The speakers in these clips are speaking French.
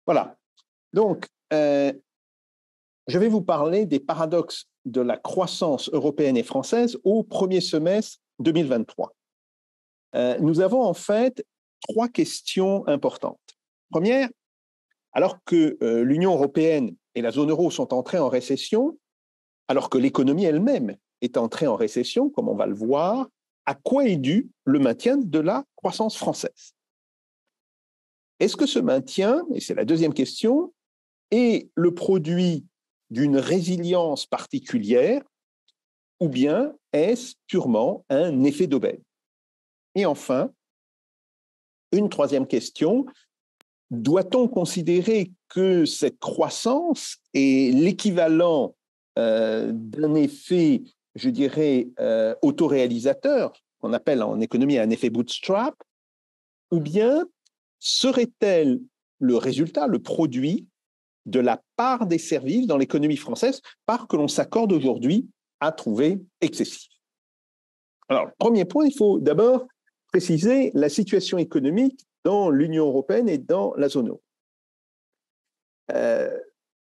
Voilà. Donc, je vais vous parler des paradoxes de la croissance européenne et française au premier semestre 2023. Nous avons en fait trois questions importantes. Première, alors que l'Union européenne et la zone euro sont entrées en récession, alors que l'économie elle-même est entrée en récession, comme on va le voir, à quoi est dû le maintien de la croissance française? Est-ce que ce maintien, et c'est la deuxième question, est le produit d'une résilience particulière ou bien est-ce purement un effet d'aubaine? Et enfin, une troisième question, doit-on considérer que cette croissance est l'équivalent d'un effet, je dirais, autoréalisateur, qu'on appelle en économie un effet bootstrap, ou bien serait-elle le résultat, le produit de la part des services dans l'économie française, part que l'on s'accorde aujourd'hui à trouver excessive? Alors, premier point, il faut d'abord préciser la situation économique dans l'Union européenne et dans la zone euro.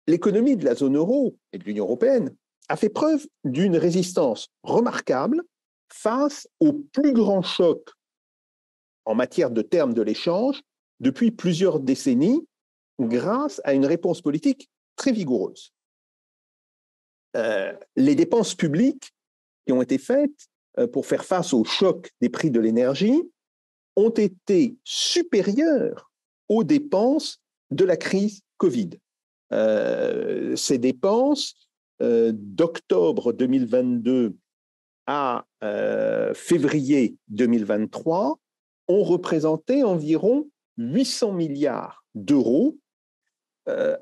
L'économie de la zone euro et de l'Union européenne a fait preuve d'une résistance remarquable face au plus grand choc en matière de termes de l'échange depuis plusieurs décennies, grâce à une réponse politique très vigoureuse. Les dépenses publiques qui ont été faites pour faire face au choc des prix de l'énergie ont été supérieures aux dépenses de la crise Covid. Ces dépenses, d'octobre 2022 à février 2023, ont représenté environ 800 milliards d'euros,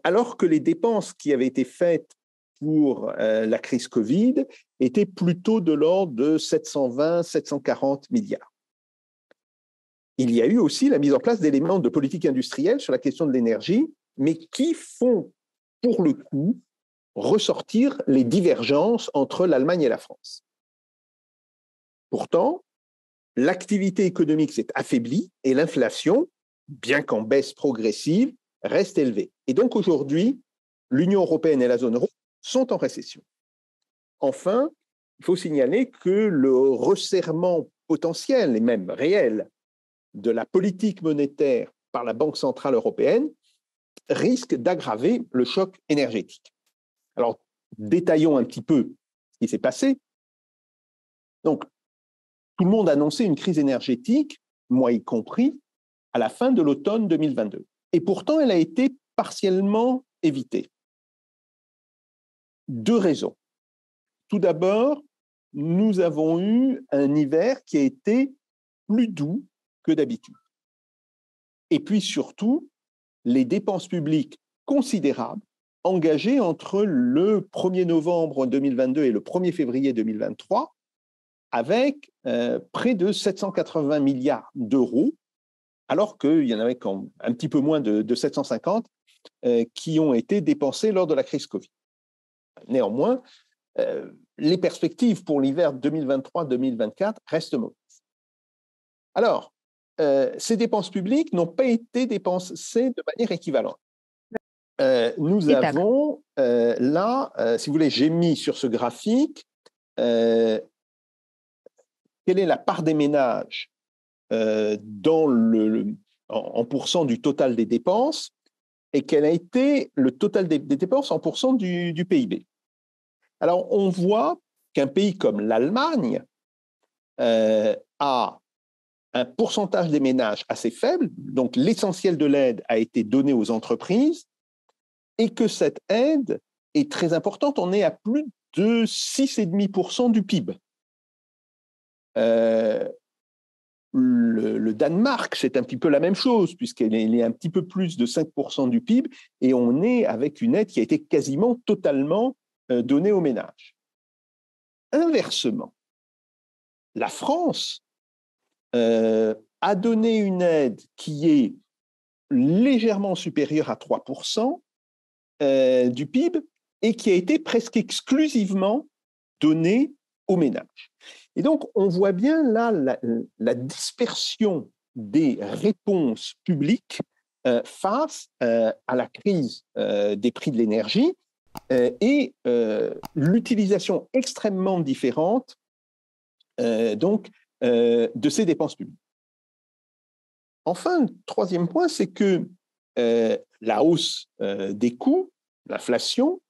alors que les dépenses qui avaient été faites pour la crise Covid étaient plutôt de l'ordre de 720-740 milliards. Il y a eu aussi la mise en place d'éléments de politique industrielle sur la question de l'énergie, mais qui font, pour le coup, ressortir les divergences entre l'Allemagne et la France. Pourtant, l'activité économique s'est affaiblie et l'inflation, bien qu'en baisse progressive, reste élevée. Et donc aujourd'hui, l'Union européenne et la zone euro sont en récession. Enfin, il faut signaler que le resserrement potentiel et même réel de la politique monétaire par la Banque centrale européenne risque d'aggraver le choc énergétique. Alors, détaillons un petit peu ce qui s'est passé. Donc, tout le monde annonçait une crise énergétique, moi y compris, à la fin de l'automne 2022. Et pourtant, elle a été partiellement évitée. Deux raisons. Tout d'abord, nous avons eu un hiver qui a été plus doux que d'habitude. Et puis surtout, les dépenses publiques considérables engagées entre le 1er novembre 2022 et le 1er février 2023, avec près de 780 milliards d'euros, alors qu'il y en avait un petit peu moins de 750 qui ont été dépensés lors de la crise Covid. Néanmoins, les perspectives pour l'hiver 2023-2024 restent mauvaises. Alors, ces dépenses publiques n'ont pas été dépensées de manière équivalente. Nous avons là, si vous voulez, j'ai mis sur ce graphique quelle est la part des ménages en pourcent du total des dépenses et quel a été le total des dépenses en pourcent du PIB. Alors, on voit qu'un pays comme l'Allemagne a un pourcentage des ménages assez faible, donc l'essentiel de l'aide a été donné aux entreprises, et que cette aide est très importante, on est à plus de 6,5% du PIB. Le Danemark, c'est un petit peu la même chose, puisqu'elle est un petit peu plus de 5% du PIB, et on est avec une aide qui a été quasiment totalement donnée aux ménages. Inversement, la France a donné une aide qui est légèrement supérieure à 3% du PIB et qui a été presque exclusivement donnée aux ménages. Et donc, on voit bien là la dispersion des réponses publiques face à la crise des prix de l'énergie et l'utilisation extrêmement différente de ces dépenses publiques. Enfin, troisième point, c'est que la hausse des coûts, l'inflation,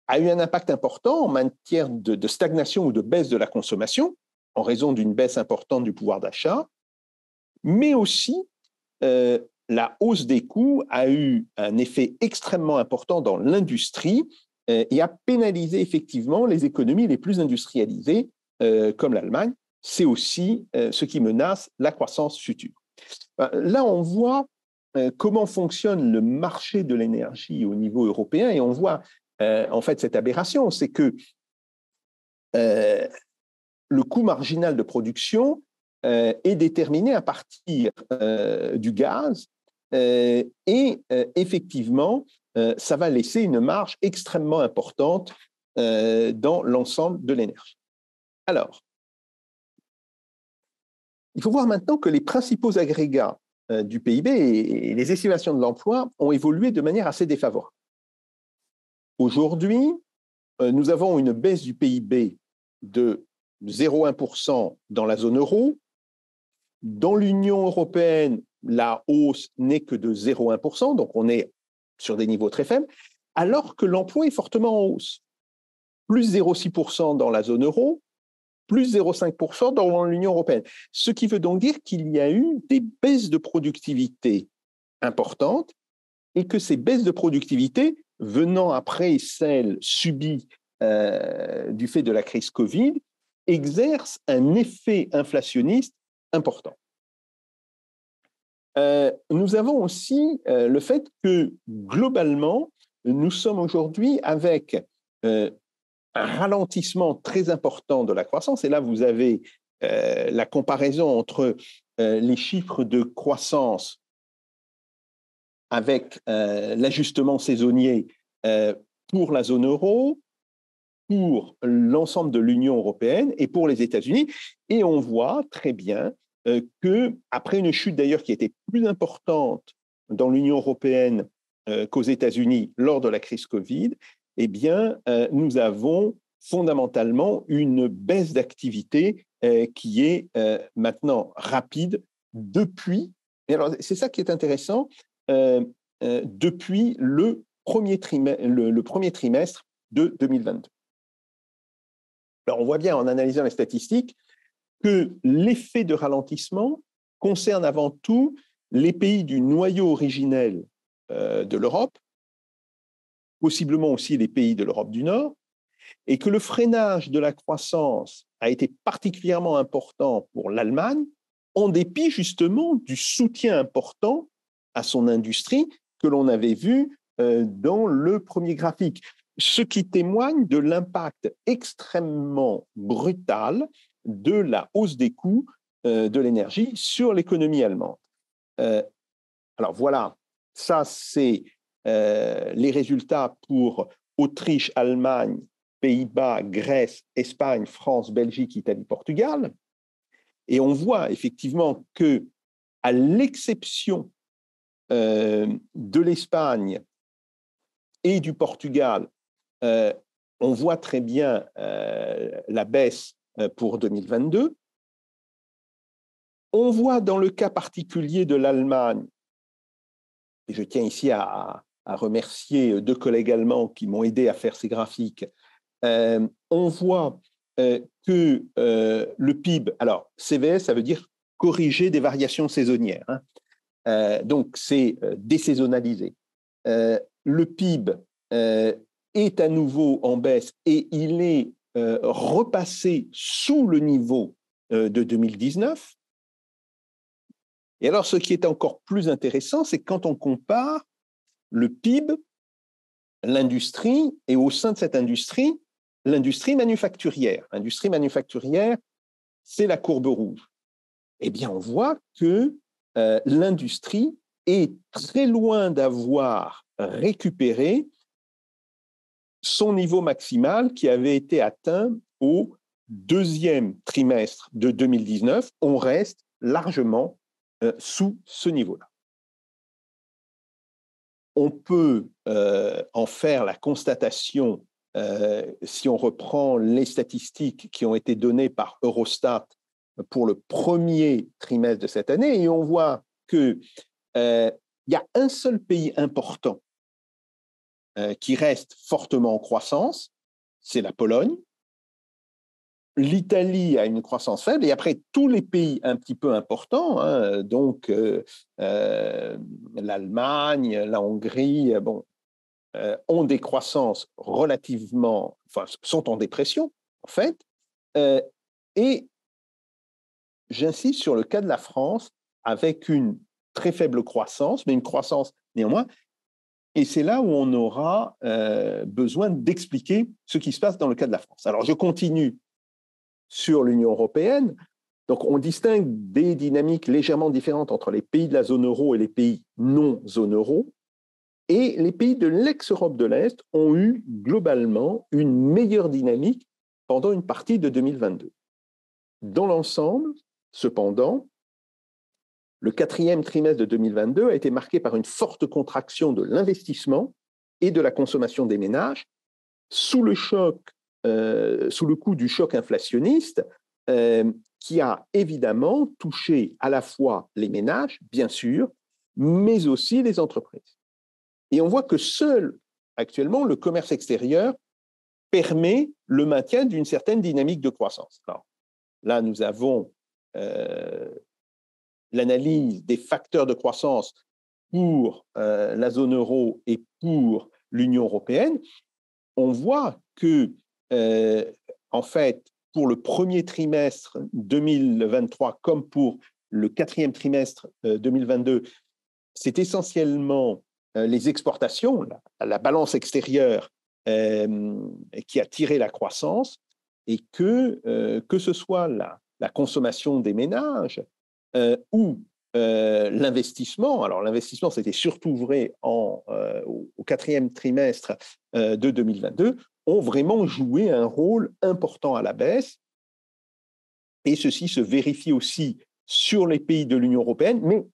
a eu un impact important en matière de stagnation ou de baisse de la consommation, en raison d'une baisse importante du pouvoir d'achat, mais aussi la hausse des coûts a eu un effet extrêmement important dans l'industrie et a pénalisé effectivement les économies les plus industrialisées, comme l'Allemagne. C'est aussi ce qui menace la croissance future. Là, on voit comment fonctionne le marché de l'énergie au niveau européen et on voit en fait cette aberration, c'est que le coût marginal de production est déterminé à partir du gaz et effectivement, ça va laisser une marge extrêmement importante dans l'ensemble de l'énergie. Alors, il faut voir maintenant que les principaux agrégats du PIB et les estimations de l'emploi ont évolué de manière assez défavorable. Aujourd'hui, nous avons une baisse du PIB de 0,1% dans la zone euro. Dans l'Union européenne, la hausse n'est que de 0,1%, donc on est sur des niveaux très faibles, alors que l'emploi est fortement en hausse. Plus 0,6% dans la zone euro, plus 0,5% dans l'Union européenne. Ce qui veut donc dire qu'il y a eu des baisses de productivité importantes et que ces baisses de productivité, venant après celles subies du fait de la crise Covid, exercent un effet inflationniste important. Nous avons aussi le fait que, globalement, nous sommes aujourd'hui avec un ralentissement très important de la croissance. Et là, vous avez la comparaison entre les chiffres de croissance avec l'ajustement saisonnier pour la zone euro, pour l'ensemble de l'Union européenne et pour les États-Unis. Et on voit très bien qu'après une chute d'ailleurs qui était plus importante dans l'Union européenne qu'aux États-Unis lors de la crise Covid, eh bien, nous avons fondamentalement une baisse d'activité qui est maintenant rapide depuis, et alors c'est ça qui est intéressant, depuis le premier trimestre de 2022. Alors on voit bien en analysant les statistiques que l'effet de ralentissement concerne avant tout les pays du noyau originel de l'Europe, possiblement aussi les pays de l'Europe du Nord, et que le freinage de la croissance a été particulièrement important pour l'Allemagne, en dépit justement du soutien important à son industrie que l'on avait vu dans le premier graphique, ce qui témoigne de l'impact extrêmement brutal de la hausse des coûts de l'énergie sur l'économie allemande. Alors voilà, ça c'est les résultats pour Autriche, Allemagne, Pays-Bas, Grèce, Espagne, France, Belgique, Italie, Portugal. Et on voit effectivement que, à l'exception de l'Espagne et du Portugal, on voit très bien la baisse pour 2022. On voit dans le cas particulier de l'Allemagne, et je tiens ici à remercier deux collègues allemands qui m'ont aidé à faire ces graphiques, on voit que le PIB, alors CVS, ça veut dire corriger des variations saisonnières, hein. Donc c'est désaisonnalisé. Le PIB est à nouveau en baisse et il est repassé sous le niveau de 2019. Et alors, ce qui est encore plus intéressant, c'est quand on compare le PIB, l'industrie, et au sein de cette industrie, l'industrie manufacturière. L'industrie manufacturière, c'est la courbe rouge. Eh bien, on voit que l'industrie est très loin d'avoir récupéré son niveau maximal qui avait été atteint au deuxième trimestre de 2019. On reste largement sous ce niveau-là. on peut en faire la constatation, si on reprend les statistiques qui ont été données par Eurostat pour le premier trimestre de cette année, et on voit qu'il y a un seul pays important qui reste fortement en croissance, c'est la Pologne. L'Italie a une croissance faible, et après tous les pays un petit peu importants, hein, donc l'Allemagne, la Hongrie, ont des croissances relativement, enfin, sont en dépression, en fait. Et j'insiste sur le cas de la France, avec une très faible croissance, mais une croissance néanmoins. Et c'est là où on aura besoin d'expliquer ce qui se passe dans le cas de la France. Alors, je continue sur l'Union européenne. Donc, on distingue des dynamiques légèrement différentes entre les pays de la zone euro et les pays non zone euro. Et les pays de l'ex-Europe de l'Est ont eu globalement une meilleure dynamique pendant une partie de 2022. Dans l'ensemble, cependant, le quatrième trimestre de 2022 a été marqué par une forte contraction de l'investissement et de la consommation des ménages sous le coup du choc inflationniste qui a évidemment touché à la fois les ménages, bien sûr, mais aussi les entreprises. Et on voit que seul, actuellement, le commerce extérieur permet le maintien d'une certaine dynamique de croissance. Alors, là, nous avons l'analyse des facteurs de croissance pour la zone euro et pour l'Union européenne. On voit que, en fait, pour le premier trimestre 2023 comme pour le quatrième trimestre 2022, c'est essentiellement les exportations, la balance extérieure qui a tiré la croissance, et que ce soit la consommation des ménages ou l'investissement. Alors l'investissement, c'était surtout vrai au quatrième trimestre de 2022, ont vraiment joué un rôle important à la baisse. Et ceci se vérifie aussi sur les pays de l'Union européenne, mais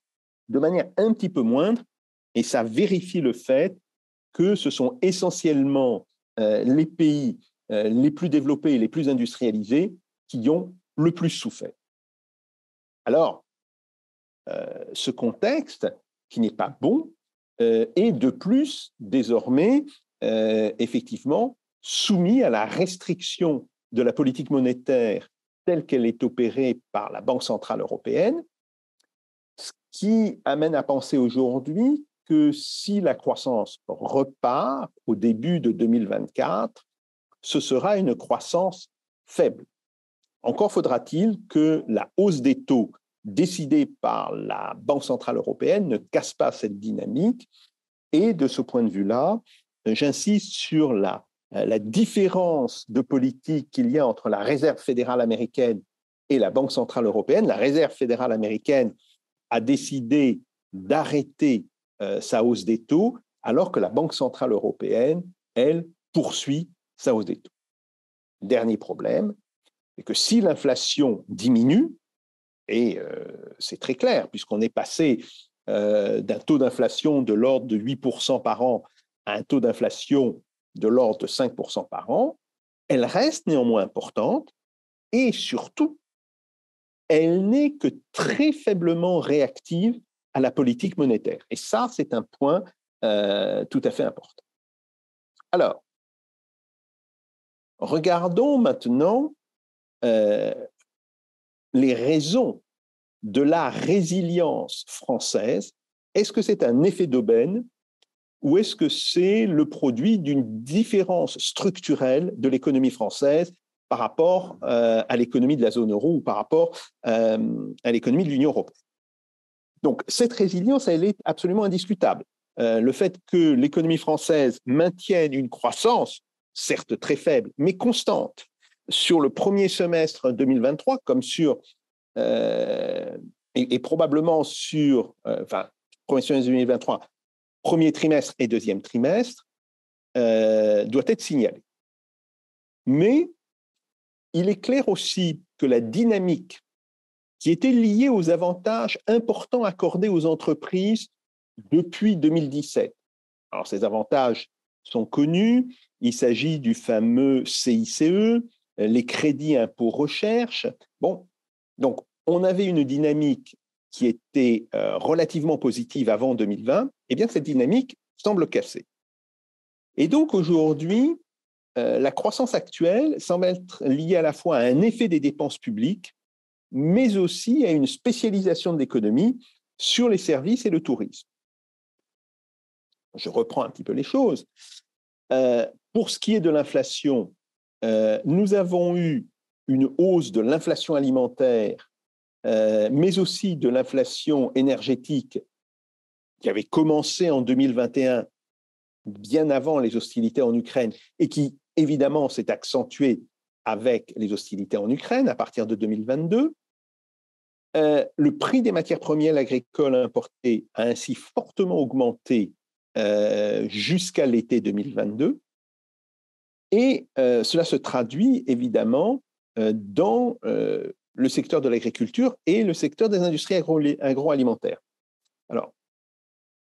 de manière un petit peu moindre. Et ça vérifie le fait que ce sont essentiellement les pays les plus développés et les plus industrialisés qui ont le plus souffert. Alors, ce contexte, qui n'est pas bon, est de plus désormais effectivement soumis à la restriction de la politique monétaire telle qu'elle est opérée par la Banque centrale européenne, ce qui amène à penser aujourd'hui que si la croissance repart au début de 2024, ce sera une croissance faible. Encore faudra-t-il que la hausse des taux décidée par la Banque centrale européenne ne casse pas cette dynamique. Et de ce point de vue-là, j'insiste sur la différence de politique qu'il y a entre la Réserve fédérale américaine et la Banque centrale européenne. La Réserve fédérale américaine a décidé d'arrêter sa hausse des taux, alors que la Banque centrale européenne, elle, poursuit sa hausse des taux. Dernier problème, c'est que si l'inflation diminue, et c'est très clair, puisqu'on est passé d'un taux d'inflation de l'ordre de 8% par an à un taux d'inflation de l'ordre de 5% par an, elle reste néanmoins importante, et surtout, elle n'est que très faiblement réactive à la politique monétaire. Et ça, c'est un point tout à fait important. Alors, regardons maintenant les raisons de la résilience française. Est-ce que c'est un effet d'aubaine ou est-ce que c'est le produit d'une différence structurelle de l'économie française par rapport à l'économie de la zone euro ou par rapport à l'économie de l'Union européenne? Donc, cette résilience, elle est absolument indiscutable. Le fait que l'économie française maintienne une croissance, certes très faible, mais constante, sur le premier semestre 2023, comme sur, et probablement sur, premier semestre 2023, premier trimestre et deuxième trimestre, doit être signalé. Mais il est clair aussi que la dynamique qui était liée aux avantages importants accordés aux entreprises depuis 2017, Alors, ces avantages sont connus. Il s'agit du fameux CICE, les crédits impôts recherche. Bon, donc, on avait une dynamique qui était relativement positive avant 2020. Eh bien, cette dynamique semble cassée. Et donc, aujourd'hui, la croissance actuelle semble être liée à la fois à un effet des dépenses publiques, mais aussi à une spécialisation de l'économie sur les services et le tourisme. Je reprends un petit peu les choses. Pour ce qui est de l'inflation, nous avons eu une hausse de l'inflation alimentaire, mais aussi de l'inflation énergétique qui avait commencé en 2021, bien avant les hostilités en Ukraine, et qui, évidemment, s'est accentuée avec les hostilités en Ukraine à partir de 2022. Le prix des matières premières agricoles importées a ainsi fortement augmenté jusqu'à l'été 2022. Et cela se traduit évidemment dans le secteur de l'agriculture et le secteur des industries agroalimentaires. Alors,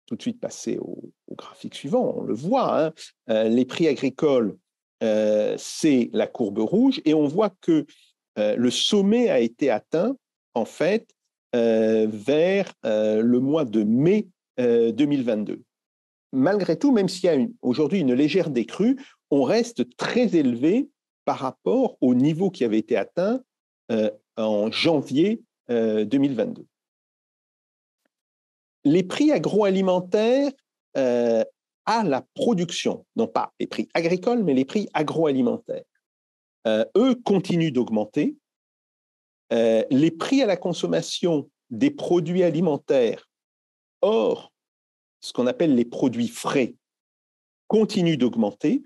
tout de suite passer au graphique suivant, on le voit, hein, les prix agricoles, c'est la courbe rouge, et on voit que le sommet a été atteint, en fait, vers le mois de mai 2022. Malgré tout, même s'il y a aujourd'hui une légère décrue, on reste très élevé par rapport au niveau qui avait été atteint en janvier 2022. Les prix agroalimentaires à la production, non pas les prix agricoles, mais les prix agroalimentaires, eux continuent d'augmenter. Les prix à la consommation des produits alimentaires, hors ce qu'on appelle les produits frais, continuent d'augmenter.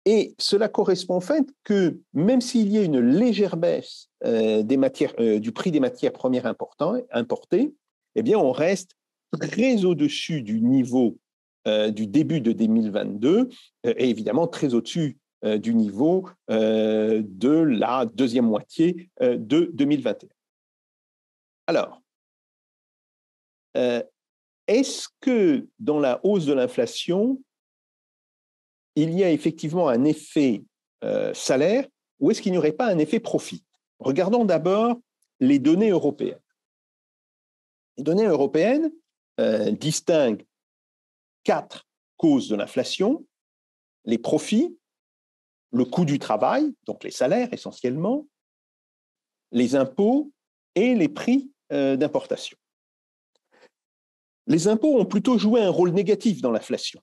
Et cela correspond au fait que même s'il y a une légère baisse du prix des matières premières importées, eh bien, on reste très au-dessus du niveau du début de 2022 et évidemment très au-dessus du niveau de la deuxième moitié de 2021. Alors, est-ce que dans la hausse de l'inflation, il y a effectivement un effet salaire ou est-ce qu'il n'y aurait pas un effet profit? Regardons d'abord les données européennes. Les données européennes distinguent 4 causes de l'inflation: les profits, le coût du travail, donc les salaires essentiellement, les impôts et les prix d'importation. Les impôts ont plutôt joué un rôle négatif dans l'inflation.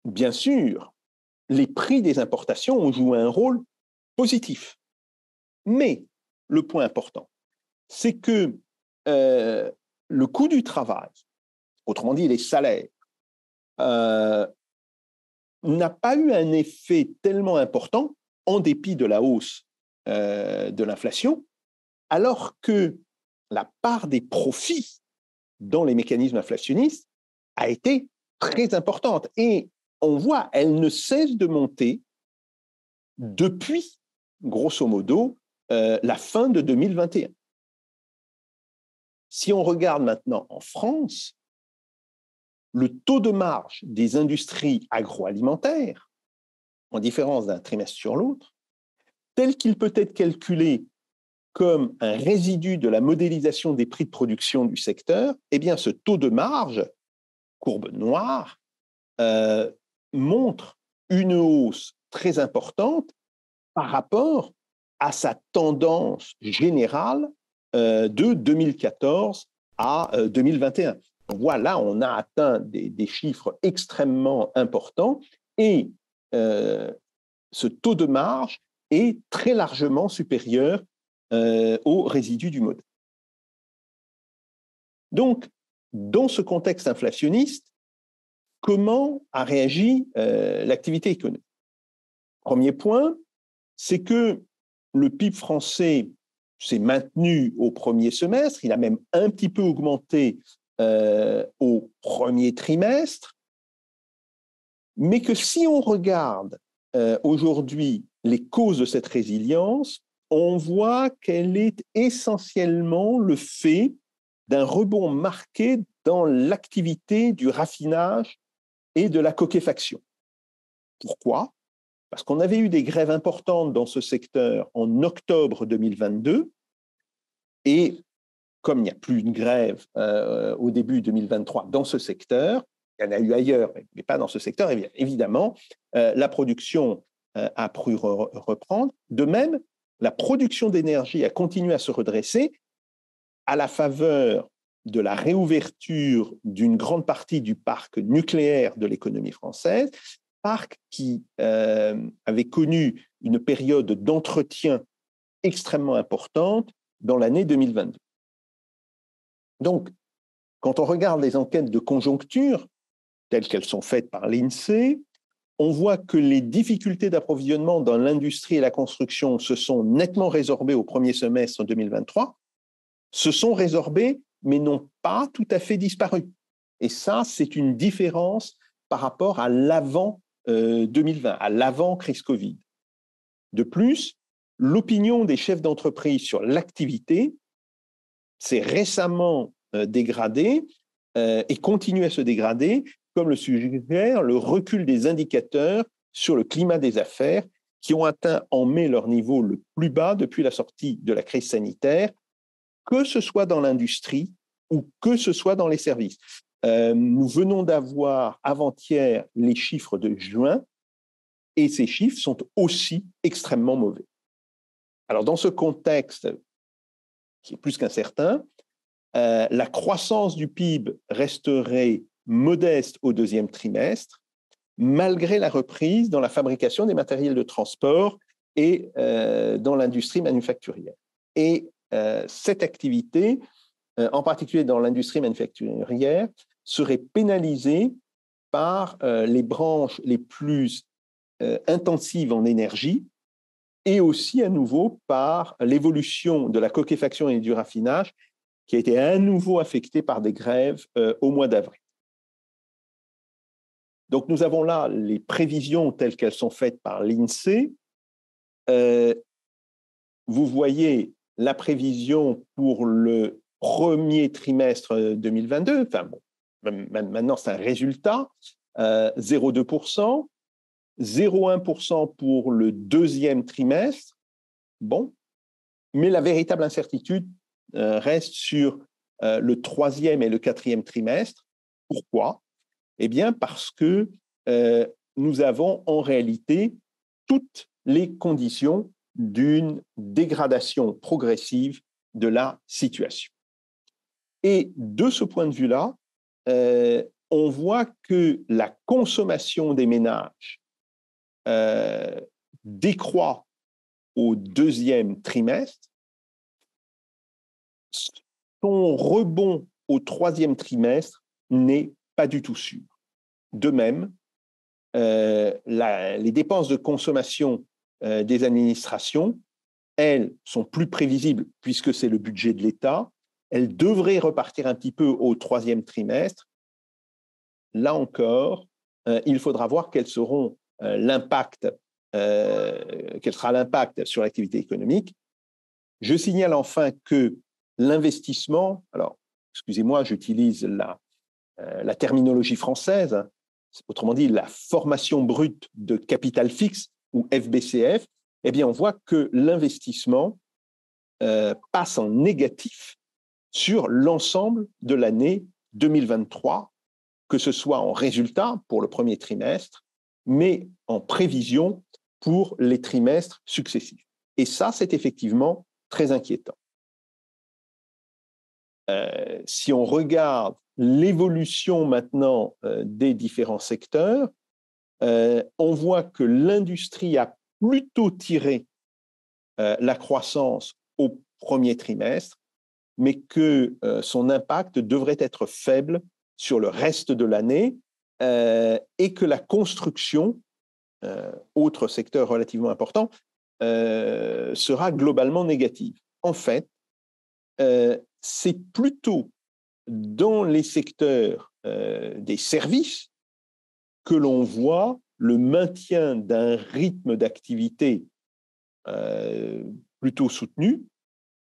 Bien sûr, les prix des importations ont joué un rôle positif. Mais le point important, c'est que le coût du travail, autrement dit les salaires, n'a pas eu un effet tellement important en dépit de la hausse de l'inflation, alors que la part des profits dans les mécanismes inflationnistes a été très importante. Et on voit, elle ne cesse de monter depuis, grosso modo, la fin de 2021. Si on regarde maintenant en France, le taux de marge des industries agroalimentaires, en différence d'un trimestre sur l'autre, tel qu'il peut être calculé comme un résidu de la modélisation des prix de production du secteur, eh bien ce taux de marge, courbe noire, montre une hausse très importante par rapport à sa tendance générale de 2014 à 2021. Donc voilà, on a atteint des chiffres extrêmement importants et ce taux de marge est très largement supérieur au résidu du modèle. Donc, dans ce contexte inflationniste, comment a réagi l'activité économique? Premier point, c'est que le PIB français s'est maintenu au premier semestre, il a même un petit peu augmenté au premier trimestre, mais que si on regarde aujourd'hui les causes de cette résilience, on voit qu'elle est essentiellement le fait d'un rebond marqué dans l'activité du raffinage et de la coquefaction. Pourquoi? Parce qu'on avait eu des grèves importantes dans ce secteur en octobre 2022 et comme il n'y a plus de grève au début 2023 dans ce secteur, il y en a eu ailleurs, mais pas dans ce secteur, évidemment, la production a pu reprendre. De même, la production d'énergie a continué à se redresser à la faveur de la réouverture d'une grande partie du parc nucléaire de l'économie française, parc qui avait connu une période d'entretien extrêmement importante dans l'année 2022. Donc, quand on regarde les enquêtes de conjoncture, telles qu'elles sont faites par l'INSEE, on voit que les difficultés d'approvisionnement dans l'industrie et la construction se sont nettement résorbées au premier semestre 2023, se sont résorbées, mais n'ont pas tout à fait disparu. Et ça, c'est une différence par rapport à l'avant 2020, à l'avant crise Covid. De plus, l'opinion des chefs d'entreprise sur l'activité s'est récemment dégradée et continue à se dégrader, comme le suggère le recul des indicateurs sur le climat des affaires qui ont atteint en mai leur niveau le plus bas depuis la sortie de la crise sanitaire, que ce soit dans l'industrie ou que ce soit dans les services. Nous venons d'avoir avant-hier les chiffres de juin et ces chiffres sont aussi extrêmement mauvais. Alors, dans ce contexte qui est plus qu'incertain, la croissance du PIB resterait modeste au deuxième trimestre, malgré la reprise dans la fabrication des matériels de transport et dans l'industrie manufacturière. Et cette activité, en particulier dans l'industrie manufacturière, serait pénalisée par les branches les plus intensives en énergie et aussi à nouveau par l'évolution de la coquefaction et du raffinage qui a été à nouveau affectée par des grèves au mois d'avril. Donc nous avons là les prévisions telles qu'elles sont faites par l'INSEE. Vous voyez la prévision pour le premier trimestre 2022, enfin bon, maintenant c'est un résultat, 0,2%, 0,1% pour le deuxième trimestre, bon, mais la véritable incertitude reste sur le troisième et le quatrième trimestre. Pourquoi? Eh bien, parce que nous avons en réalité toutes les conditions d'une dégradation progressive de la situation. Et de ce point de vue-là, on voit que la consommation des ménages décroît au deuxième trimestre, son rebond au troisième trimestre n'est pas du tout sûr. De même, les dépenses de consommation des administrations, elles sont plus prévisibles puisque c'est le budget de l'État. Elles devraient repartir un petit peu au troisième trimestre. Là encore, il faudra voir quel sera l'impact sur l'activité économique. Je signale enfin que l'investissement, alors excusez-moi, j'utilise la terminologie française, autrement dit la formation brute de capital fixe ou FBCF, eh bien on voit que l'investissement passe en négatif sur l'ensemble de l'année 2023, que ce soit en résultat pour le premier trimestre, mais en prévision pour les trimestres successifs. Et ça, c'est effectivement très inquiétant. Si on regarde l'évolution maintenant des différents secteurs, on voit que l'industrie a plutôt tiré la croissance au premier trimestre, mais que son impact devrait être faible sur le reste de l'année et que la construction, autre secteur relativement important, sera globalement négative. En fait, c'est plutôt dans les secteurs des services que l'on voit le maintien d'un rythme d'activité plutôt soutenu,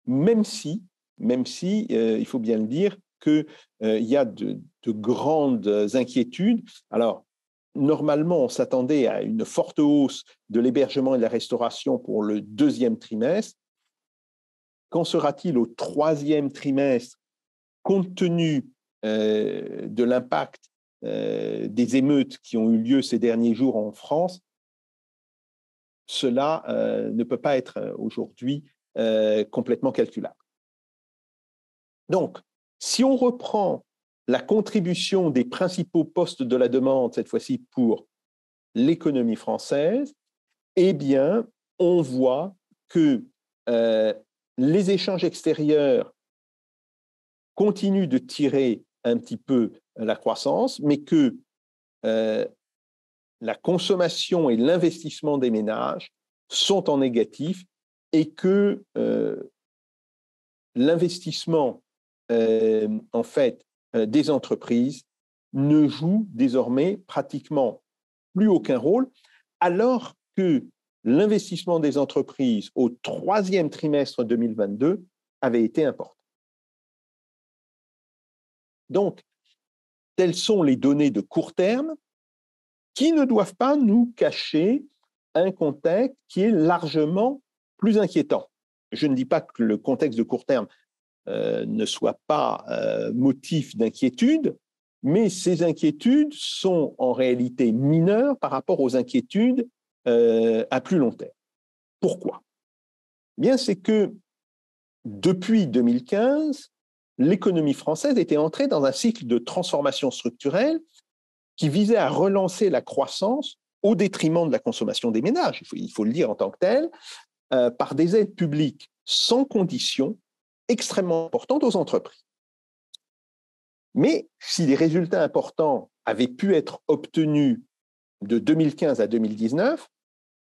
même si il faut bien le dire, qu'il y a de grandes inquiétudes. Alors, normalement, on s'attendait à une forte hausse de l'hébergement et de la restauration pour le deuxième trimestre. Qu'en sera-t-il au troisième trimestre, compte tenu de l'impact des émeutes qui ont eu lieu ces derniers jours en France? Cela ne peut pas être aujourd'hui complètement calculable. Donc, si on reprend la contribution des principaux postes de la demande, cette fois-ci pour l'économie française, eh bien, on voit que les échanges extérieurs continuent de tirer un petit peu la croissance, mais que la consommation et l'investissement des ménages sont en négatif et que l'investissement en fait des entreprises ne joue désormais pratiquement plus aucun rôle, alors que l'investissement des entreprises au troisième trimestre 2022 avait été important. Donc, telles sont les données de court terme qui ne doivent pas nous cacher un contexte qui est largement plus inquiétant. Je ne dis pas que le contexte de court terme ne soit pas motif d'inquiétude, mais ces inquiétudes sont en réalité mineures par rapport aux inquiétudes à plus long terme. Pourquoi? Bien, c'est que depuis 2015, l'économie française était entrée dans un cycle de transformation structurelle qui visait à relancer la croissance au détriment de la consommation des ménages, il faut le dire en tant que tel, par des aides publiques sans condition extrêmement importantes aux entreprises. Mais si des résultats importants avaient pu être obtenus de 2015 à 2019,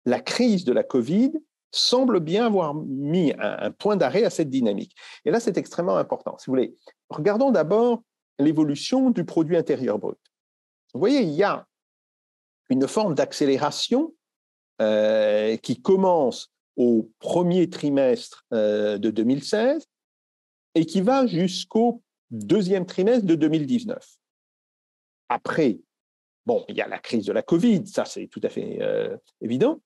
la crise de la Covid semble bien avoir mis un point d'arrêt à cette dynamique. Et là, c'est extrêmement important. Si vous voulez, regardons d'abord l'évolution du produit intérieur brut. Vous voyez, il y a une forme d'accélération qui commence au premier trimestre de 2016 et qui va jusqu'au deuxième trimestre de 2019. Après, bon, il y a la crise de la Covid, ça c'est tout à fait évident,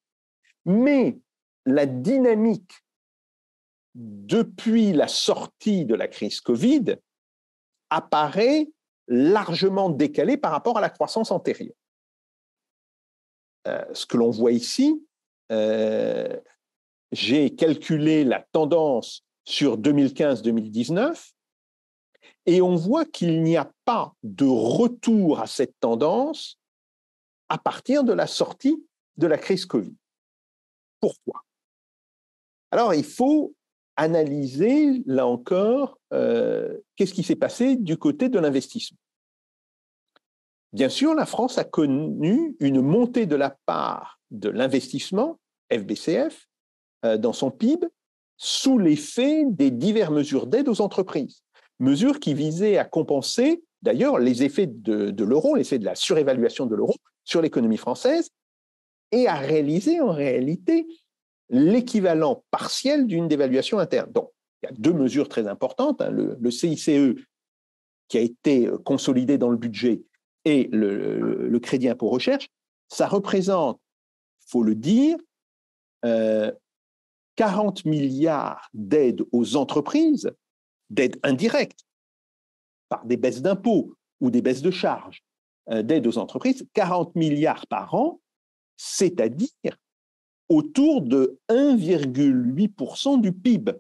mais la dynamique depuis la sortie de la crise Covid apparaît largement décalée par rapport à la croissance antérieure. Ce que l'on voit ici, j'ai calculé la tendance sur 2015-2019 et on voit qu'il n'y a pas de retour à cette tendance à partir de la sortie de la crise Covid. Pourquoi? Alors, il faut analyser, là encore, qu'est-ce qui s'est passé du côté de l'investissement. Bien sûr, la France a connu une montée de la part de l'investissement, FBCF, dans son PIB, sous l'effet des diverses mesures d'aide aux entreprises. Mesures qui visaient à compenser, d'ailleurs, les effets de l'euro, l'effet de la surévaluation de l'euro sur l'économie française, et à réaliser en réalité l'équivalent partiel d'une dévaluation interne. Donc, il y a deux mesures très importantes, hein, le CICE qui a été consolidé dans le budget et le crédit impôt recherche, ça représente, il faut le dire, 40 milliards d'aides aux entreprises, d'aides indirectes, par des baisses d'impôts ou des baisses de charges, d'aides aux entreprises, 40 milliards par an, c'est-à-dire autour de 1,8% du PIB.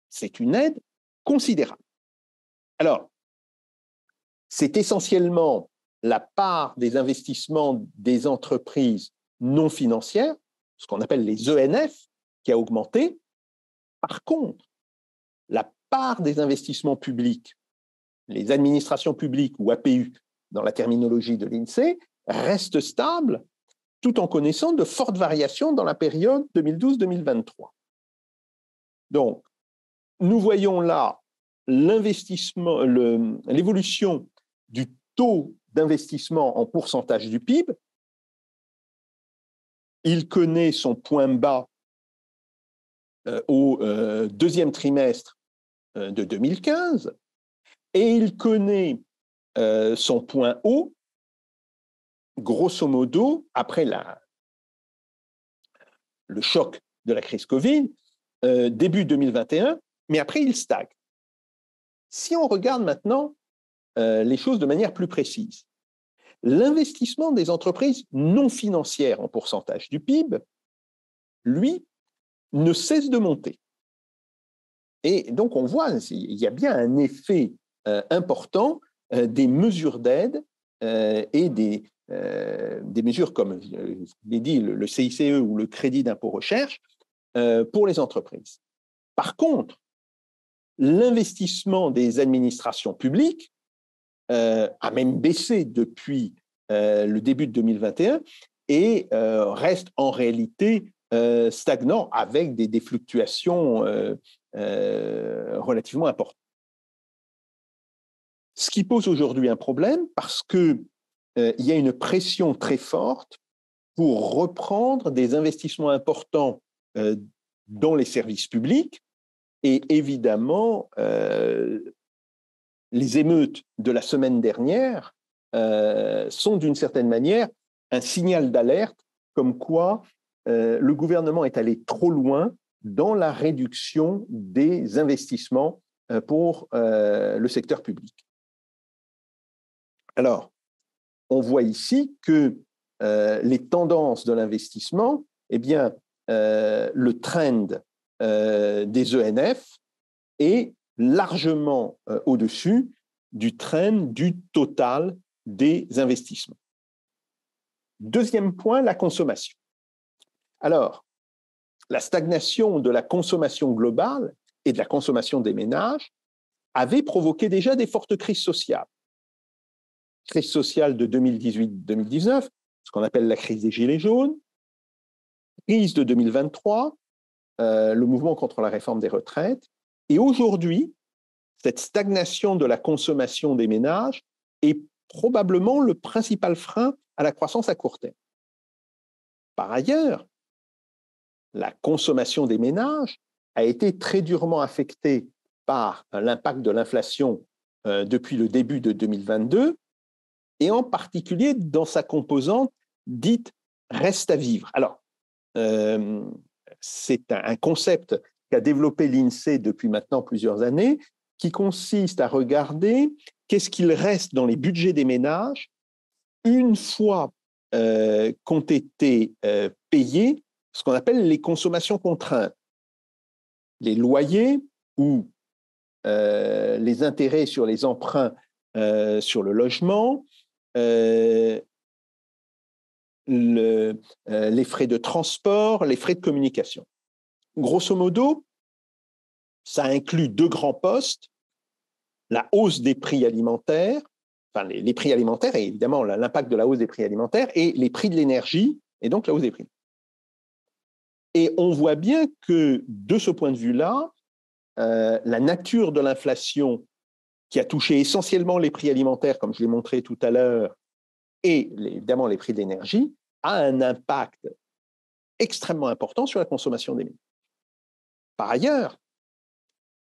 C'est une aide considérable. Alors, c'est essentiellement la part des investissements des entreprises non financières, ce qu'on appelle les ENF, qui a augmenté. Par contre, la part des investissements publics, les administrations publiques ou APU, dans la terminologie de l'INSEE, reste stable tout en connaissant de fortes variations dans la période 2012-2023. Donc, nous voyons là l'évolution du taux d'investissement en pourcentage du PIB. Il connaît son point bas au deuxième trimestre de 2015, Et il connaît son point haut, grosso modo, après le choc de la crise Covid, début 2021, mais après, il stagne. Si on regarde maintenant les choses de manière plus précise, l'investissement des entreprises non financières en pourcentage du PIB, lui, ne cesse de monter. Et donc, on voit, il y a bien un effet important des mesures d'aide et des mesures comme, je l'ai dit, le CICE ou le crédit d'impôt recherche pour les entreprises. Par contre, l'investissement des administrations publiques a même baissé depuis le début de 2021 et reste en réalité stagnant avec des fluctuations relativement importantes. Ce qui pose aujourd'hui un problème parce qu'il y a une pression très forte pour reprendre des investissements importants dans les services publics et évidemment les émeutes de la semaine dernière sont d'une certaine manière un signal d'alerte comme quoi le gouvernement est allé trop loin dans la réduction des investissements pour le secteur public. Alors, on voit ici que les tendances de l'investissement, eh bien, le trend des ENF est largement au-dessus du trend du total des investissements. Deuxième point, la consommation. Alors, la stagnation de la consommation globale et de la consommation des ménages avait provoqué déjà des fortes crises sociales. Crise sociale de 2018-2019, ce qu'on appelle la crise des Gilets jaunes, crise de 2023, le mouvement contre la réforme des retraites, et aujourd'hui, cette stagnation de la consommation des ménages est probablement le principal frein à la croissance à court terme. Par ailleurs, la consommation des ménages a été très durement affectée par l'impact de l'inflation depuis le début de 2022, et en particulier dans sa composante dite « reste à vivre ». Alors, c'est un concept qu'a développé l'INSEE depuis maintenant plusieurs années, qui consiste à regarder qu'est-ce qu'il reste dans les budgets des ménages une fois qu'ont été payés ce qu'on appelle les consommations contraintes, les loyers ou les intérêts sur les emprunts sur le logement, les frais de transport, les frais de communication. Grosso modo, ça inclut deux grands postes, la hausse des prix alimentaires, enfin les prix alimentaires et évidemment l'impact de la hausse des prix alimentaires et les prix de l'énergie et donc la hausse des prix. Et on voit bien que de ce point de vue-là, la nature de l'inflation qui a touché essentiellement les prix alimentaires, comme je l'ai montré tout à l'heure, et évidemment les prix de l'énergie, a un impact extrêmement important sur la consommation des ménages. Par ailleurs,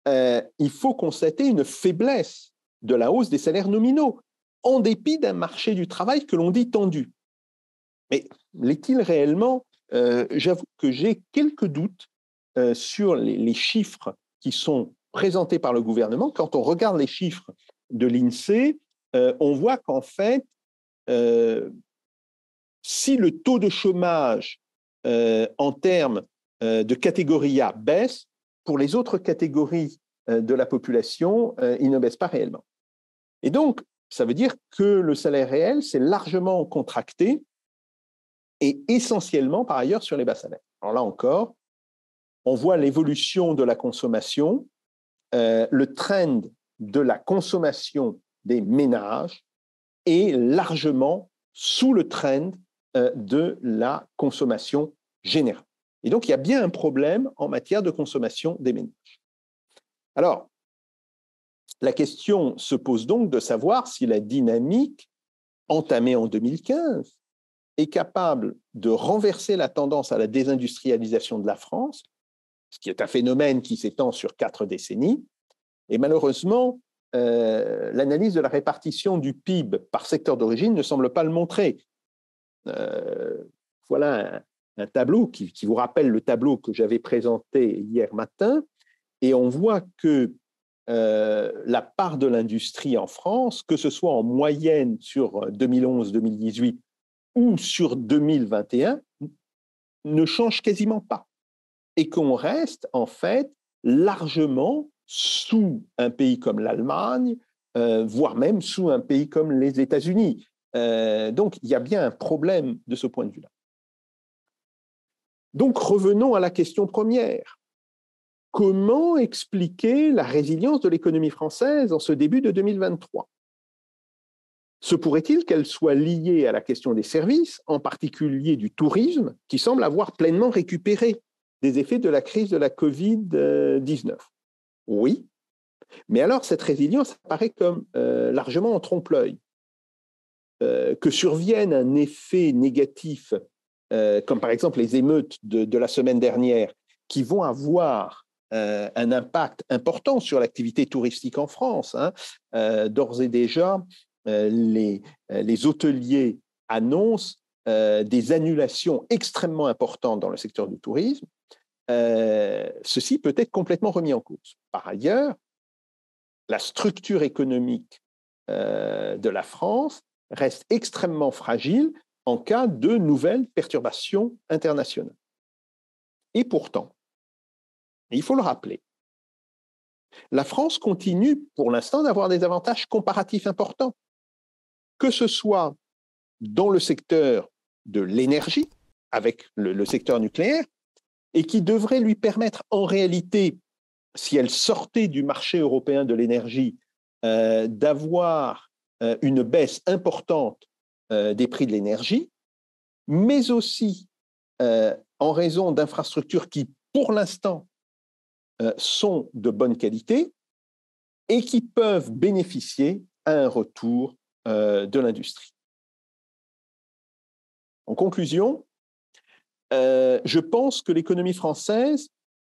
il faut constater une faiblesse de la hausse des salaires nominaux, en dépit d'un marché du travail que l'on dit tendu. Mais l'est-il réellement? J'avoue que j'ai quelques doutes sur les chiffres qui sont présentés par le gouvernement. Quand on regarde les chiffres de l'INSEE, on voit qu'en fait, si le taux de chômage en termes de catégorie A baisse, pour les autres catégories de la population, il ne baisse pas réellement. Et donc, ça veut dire que le salaire réel s'est largement contracté et essentiellement, par ailleurs, sur les bas salaires. Alors là encore, on voit l'évolution de la consommation, le trend de la consommation des ménages est largement sous le trend de la consommation générale. Et donc, il y a bien un problème en matière de consommation des ménages. Alors, la question se pose donc de savoir si la dynamique entamée en 2015 est capable de renverser la tendance à la désindustrialisation de la France, ce qui est un phénomène qui s'étend sur 4 décennies. Et malheureusement, l'analyse de la répartition du PIB par secteur d'origine ne semble pas le montrer. Voilà un tableau qui vous rappelle le tableau que j'avais présenté hier matin, et on voit que la part de l'industrie en France, que ce soit en moyenne sur 2011-2018 ou sur 2021, ne change quasiment pas. Et qu'on reste en fait largement sous un pays comme l'Allemagne, voire même sous un pays comme les États-Unis. Donc, il y a bien un problème de ce point de vue-là. Donc, revenons à la question première. Comment expliquer la résilience de l'économie française en ce début de 2023 ? Se pourrait-il qu'elle soit liée à la question des services, en particulier du tourisme, qui semble avoir pleinement récupéré des effets de la crise de la Covid-19 ? Oui, mais alors cette résilience apparaît comme largement en trompe-l'œil. Que survienne un effet négatif, comme par exemple les émeutes de la semaine dernière, qui vont avoir un impact important sur l'activité touristique en France. D'ores et déjà, les hôteliers annoncent des annulations extrêmement importantes dans le secteur du tourisme. Ceci peut être complètement remis en cause. Par ailleurs, la structure économique de la France reste extrêmement fragile en cas de nouvelles perturbations internationales. Et pourtant, il faut le rappeler, la France continue pour l'instant d'avoir des avantages comparatifs importants, que ce soit dans le secteur de l'énergie, avec le secteur nucléaire, et qui devrait lui permettre en réalité, si elle sortait du marché européen de l'énergie, d'avoir une baisse importante des prix de l'énergie, mais aussi en raison d'infrastructures qui, pour l'instant, sont de bonne qualité et qui peuvent bénéficier à un retour de l'industrie. En conclusion, je pense que l'économie française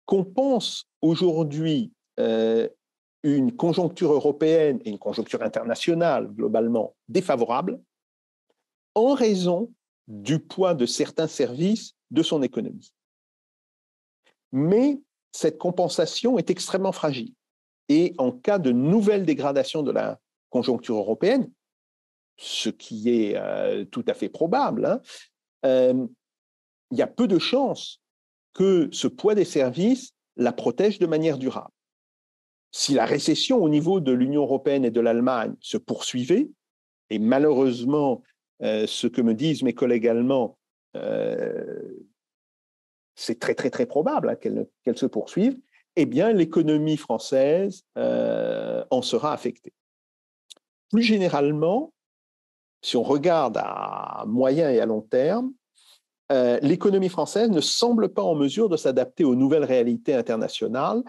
compense aujourd'hui une conjoncture européenne et une conjoncture internationale globalement défavorable en raison du poids de certains services de son économie. Mais cette compensation est extrêmement fragile. Et en cas de nouvelle dégradation de la conjoncture européenne, ce qui est tout à fait probable, il y a peu de chances que ce poids des services la protège de manière durable. Si la récession au niveau de l'Union européenne et de l'Allemagne se poursuivait, et malheureusement, ce que me disent mes collègues allemands, c'est très, très, très probable qu'elle se poursuive, eh bien, l'économie française en sera affectée. Plus généralement, si on regarde à moyen et à long terme, l'économie française ne semble pas en mesure de s'adapter aux nouvelles réalités internationales.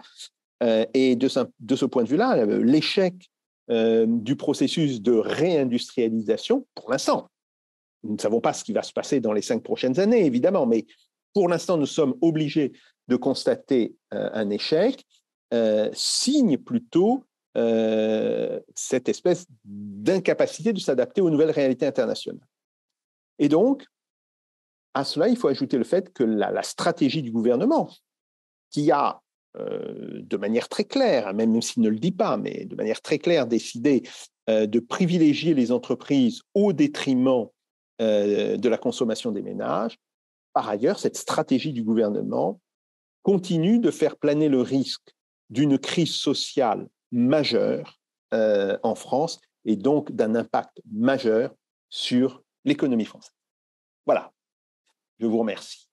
Et de ce point de vue-là, l'échec du processus de réindustrialisation, pour l'instant, nous ne savons pas ce qui va se passer dans les 5 prochaines années, évidemment, mais pour l'instant, nous sommes obligés de constater un échec, signe plutôt cette espèce d'incapacité de s'adapter aux nouvelles réalités internationales. Et donc, à cela, il faut ajouter le fait que la stratégie du gouvernement, qui a, de manière très claire, même s'il ne le dit pas, mais de manière très claire, décidé de privilégier les entreprises au détriment de la consommation des ménages. Par ailleurs, cette stratégie du gouvernement continue de faire planer le risque d'une crise sociale majeure en France et donc d'un impact majeur sur l'économie française. Voilà. Je vous remercie.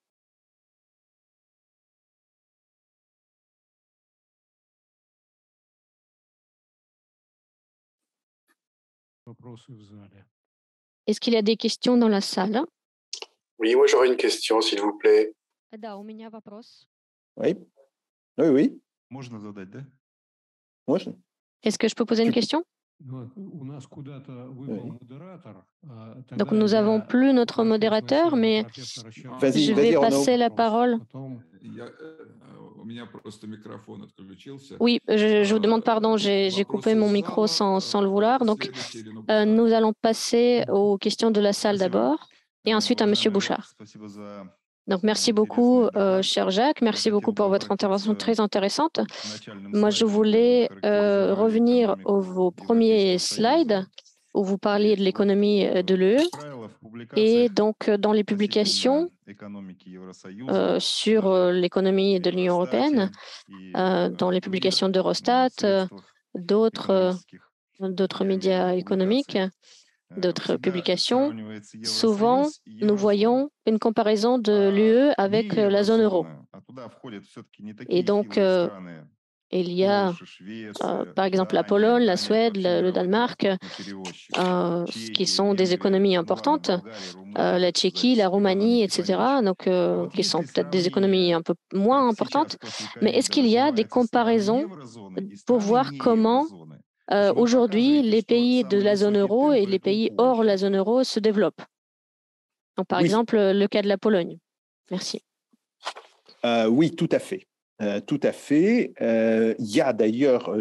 Est-ce qu'il y a des questions dans la salle? Oui, moi j'aurais une question, s'il vous plaît. Да, у меня вопрос. Oui, oui, oui. Можно задать, да? Можно. Est-ce que je peux poser une question? Donc, nous n'avons plus notre modérateur, mais je vais passer la parole. Oui, je vous demande pardon, j'ai coupé mon micro sans le vouloir. Donc, nous allons passer aux questions de la salle d'abord et ensuite à M. Bouchard. Donc, merci beaucoup, cher Jacques. Merci beaucoup pour votre intervention très intéressante. Moi, je voulais revenir vos premiers slides où vous parliez de l'économie de l'UE. Et donc, dans les publications sur l'économie de l'Union européenne, dans les publications d'Eurostat, d'autres médias économiques, d'autres publications, souvent, nous voyons une comparaison de l'UE avec la zone euro. Et donc, il y a, par exemple, la Pologne, la Suède, le Danemark, qui sont des économies importantes, la Tchéquie, la Roumanie, etc., donc, qui sont peut-être des économies un peu moins importantes. Mais est-ce qu'il y a des comparaisons pour voir comment aujourd'hui les pays de la zone euro et les pays hors la zone euro se développent? Donc, par exemple, le cas de la Pologne. Merci. Oui, tout à fait. Tout à fait. Il y a d'ailleurs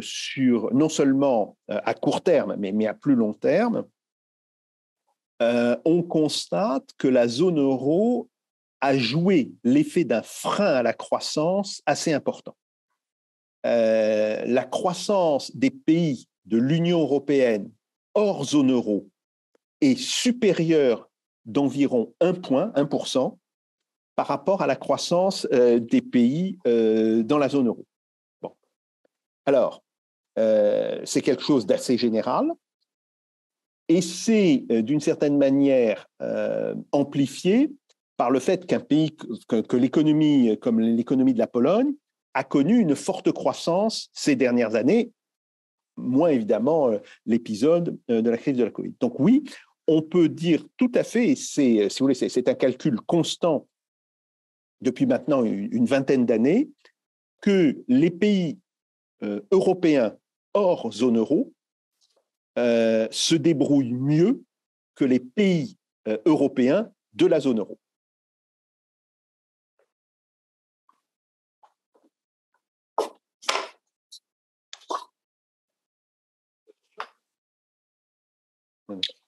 non seulement à court terme, mais à plus long terme, on constate que la zone euro a joué l'effet d'un frein à la croissance assez important. La croissance des pays de l'Union européenne hors zone euro est supérieure d'environ 1%, par rapport à la croissance des pays dans la zone euro. Bon. Alors, c'est quelque chose d'assez général et c'est d'une certaine manière amplifié par le fait qu'un pays, que l'économie, comme l'économie de la Pologne, a connu une forte croissance ces dernières années, moins évidemment l'épisode de la crise de la Covid. Donc oui, on peut dire tout à fait, et si vous voulez, c'est un calcul constant depuis maintenant une vingtaine d'années, que les pays européens hors zone euro se débrouillent mieux que les pays européens de la zone euro.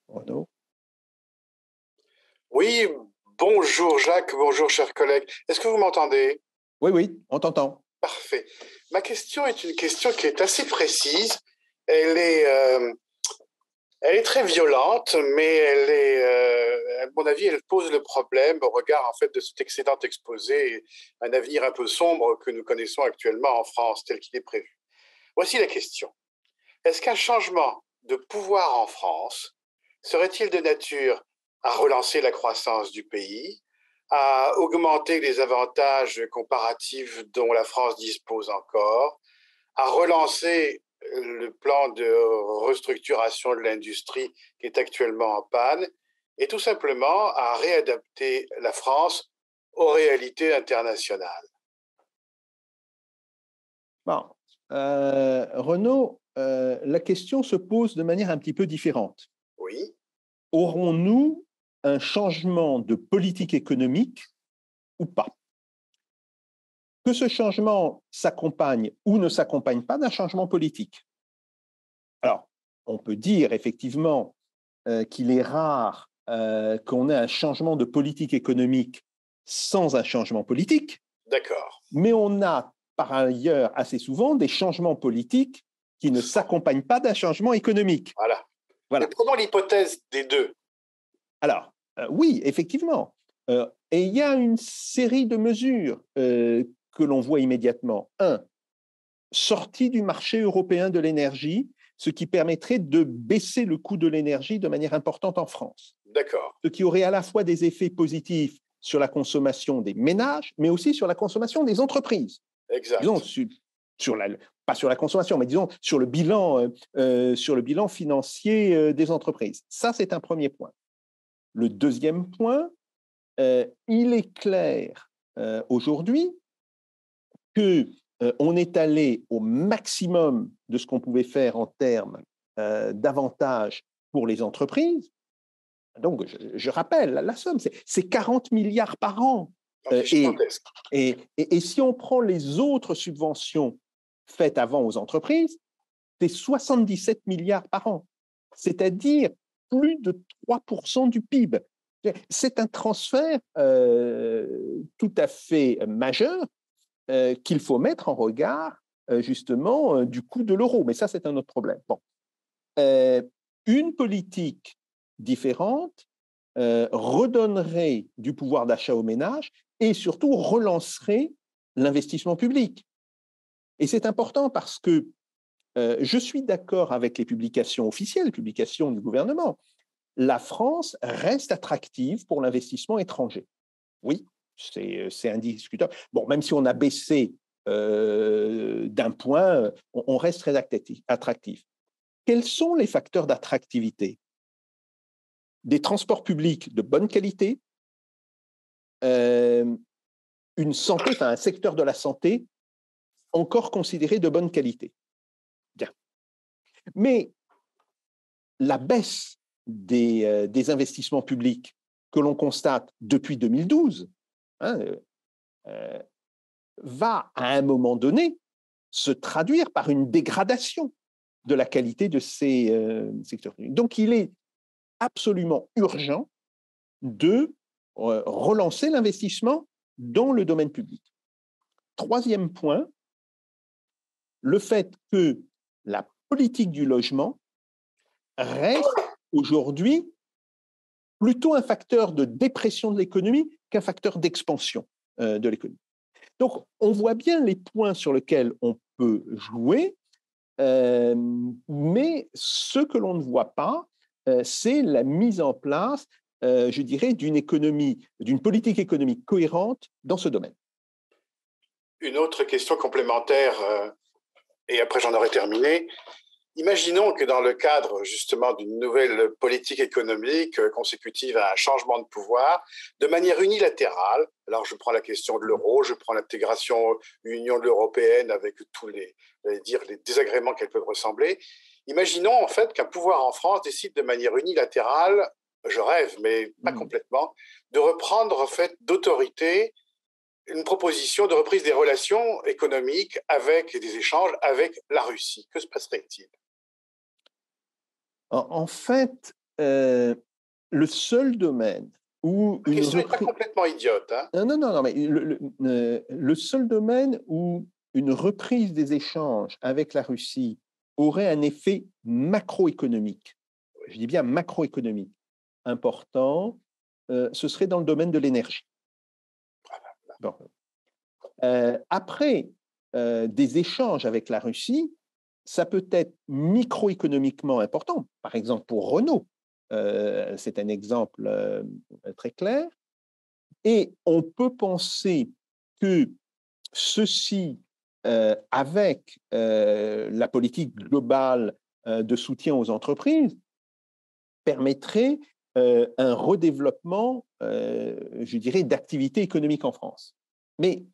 Renaud. Oui, bonjour Jacques, bonjour chers collègues. Est-ce que vous m'entendez? Oui, on t'entend. Parfait. Ma question est une question qui est assez précise. Elle est très violente, mais à mon avis, elle pose le problème au regard en fait de cet excédent exposé et un avenir un peu sombre que nous connaissons actuellement en France tel qu'il est prévu. Voici la question. Est-ce qu'un changement de pouvoir en France serait-il de nature à relancer la croissance du pays, à augmenter les avantages comparatifs dont la France dispose encore, à relancer le plan de restructuration de l'industrie qui est actuellement en panne, et tout simplement à réadapter la France aux réalités internationales? Bon. Renaud, la question se pose de manière un petit peu différente. Oui. Aurons-nous un changement de politique économique ou pas? Que ce changement s'accompagne ou ne s'accompagne pas d'un changement politique. Alors, on peut dire effectivement qu'il est rare qu'on ait un changement de politique économique sans un changement politique. D'accord. Mais on a par ailleurs assez souvent des changements politiques qui ne s'accompagnent pas d'un changement économique. Voilà. Mais prenons l'hypothèse des deux. Alors, oui, effectivement. Et il y a une série de mesures que l'on voit immédiatement. Un, sortie du marché européen de l'énergie, ce qui permettrait de baisser le coût de l'énergie de manière importante en France. D'accord. Ce qui aurait à la fois des effets positifs sur la consommation des ménages, mais aussi sur la consommation des entreprises. Exact. Disons, pas sur la consommation, mais disons sur le bilan financier des entreprises. Ça, c'est un premier point. Le deuxième point, il est clair aujourd'hui qu'on est allé au maximum de ce qu'on pouvait faire en termes d'avantages pour les entreprises. Donc, je rappelle, la somme, c'est 40 milliards par an. Et si on prend les autres subventions faites avant aux entreprises, c'est 77 milliards par an, c'est-à-dire plus de 3% du PIB. C'est un transfert tout à fait majeur qu'il faut mettre en regard justement du coût de l'euro. Mais ça, c'est un autre problème. Bon. Une politique différente redonnerait du pouvoir d'achat aux ménages et surtout relancerait l'investissement public. Et c'est important parce que je suis d'accord avec les publications officielles, les publications du gouvernement. La France reste attractive pour l'investissement étranger. Oui, c'est indiscutable. Bon, même si on a baissé d'un point, on reste très attractif. Quels sont les facteurs d'attractivité? Des transports publics de bonne qualité, une santé, enfin un secteur de la santé encore considéré de bonne qualité. Bien. Mais la baisse des investissements publics que l'on constate depuis 2012 va à un moment donné se traduire par une dégradation de la qualité de ces secteurs publics. Donc, il est absolument urgent de relancer l'investissement dans le domaine public. Troisième point, le fait que la politique du logement reste aujourd'hui plutôt un facteur de dépression de l'économie qu'un facteur d'expansion de l'économie. Donc, on voit bien les points sur lesquels on peut jouer, mais ce que l'on ne voit pas, c'est la mise en place, je dirais, d'une politique économique cohérente dans ce domaine. Une autre question complémentaire, et après j'en aurai terminé. Imaginons que dans le cadre justement d'une nouvelle politique économique consécutive à un changement de pouvoir, de manière unilatérale, alors je prends la question de l'euro, je prends l'intégration Union européenne avec tous les désagréments qu'elles peuvent ressembler, imaginons en fait qu'un pouvoir en France décide de manière unilatérale, je rêve mais pas complètement, de reprendre en fait d'autorité une proposition de reprise des relations économiques et des échanges avec la Russie. Que se passerait-il? En fait, le seul domaine où la question n'est pas complètement idiote. Hein? Non, mais le seul domaine où une reprise des échanges avec la Russie aurait un effet macroéconomique, je dis bien macroéconomique, important, ce serait dans le domaine de l'énergie. Bon. Après des échanges avec la Russie, ça peut être microéconomiquement important. Par exemple, pour Renault, c'est un exemple très clair. Et on peut penser que ceci, avec la politique globale de soutien aux entreprises, permettrait un redéveloppement, je dirais, d'activité économique en France. Mais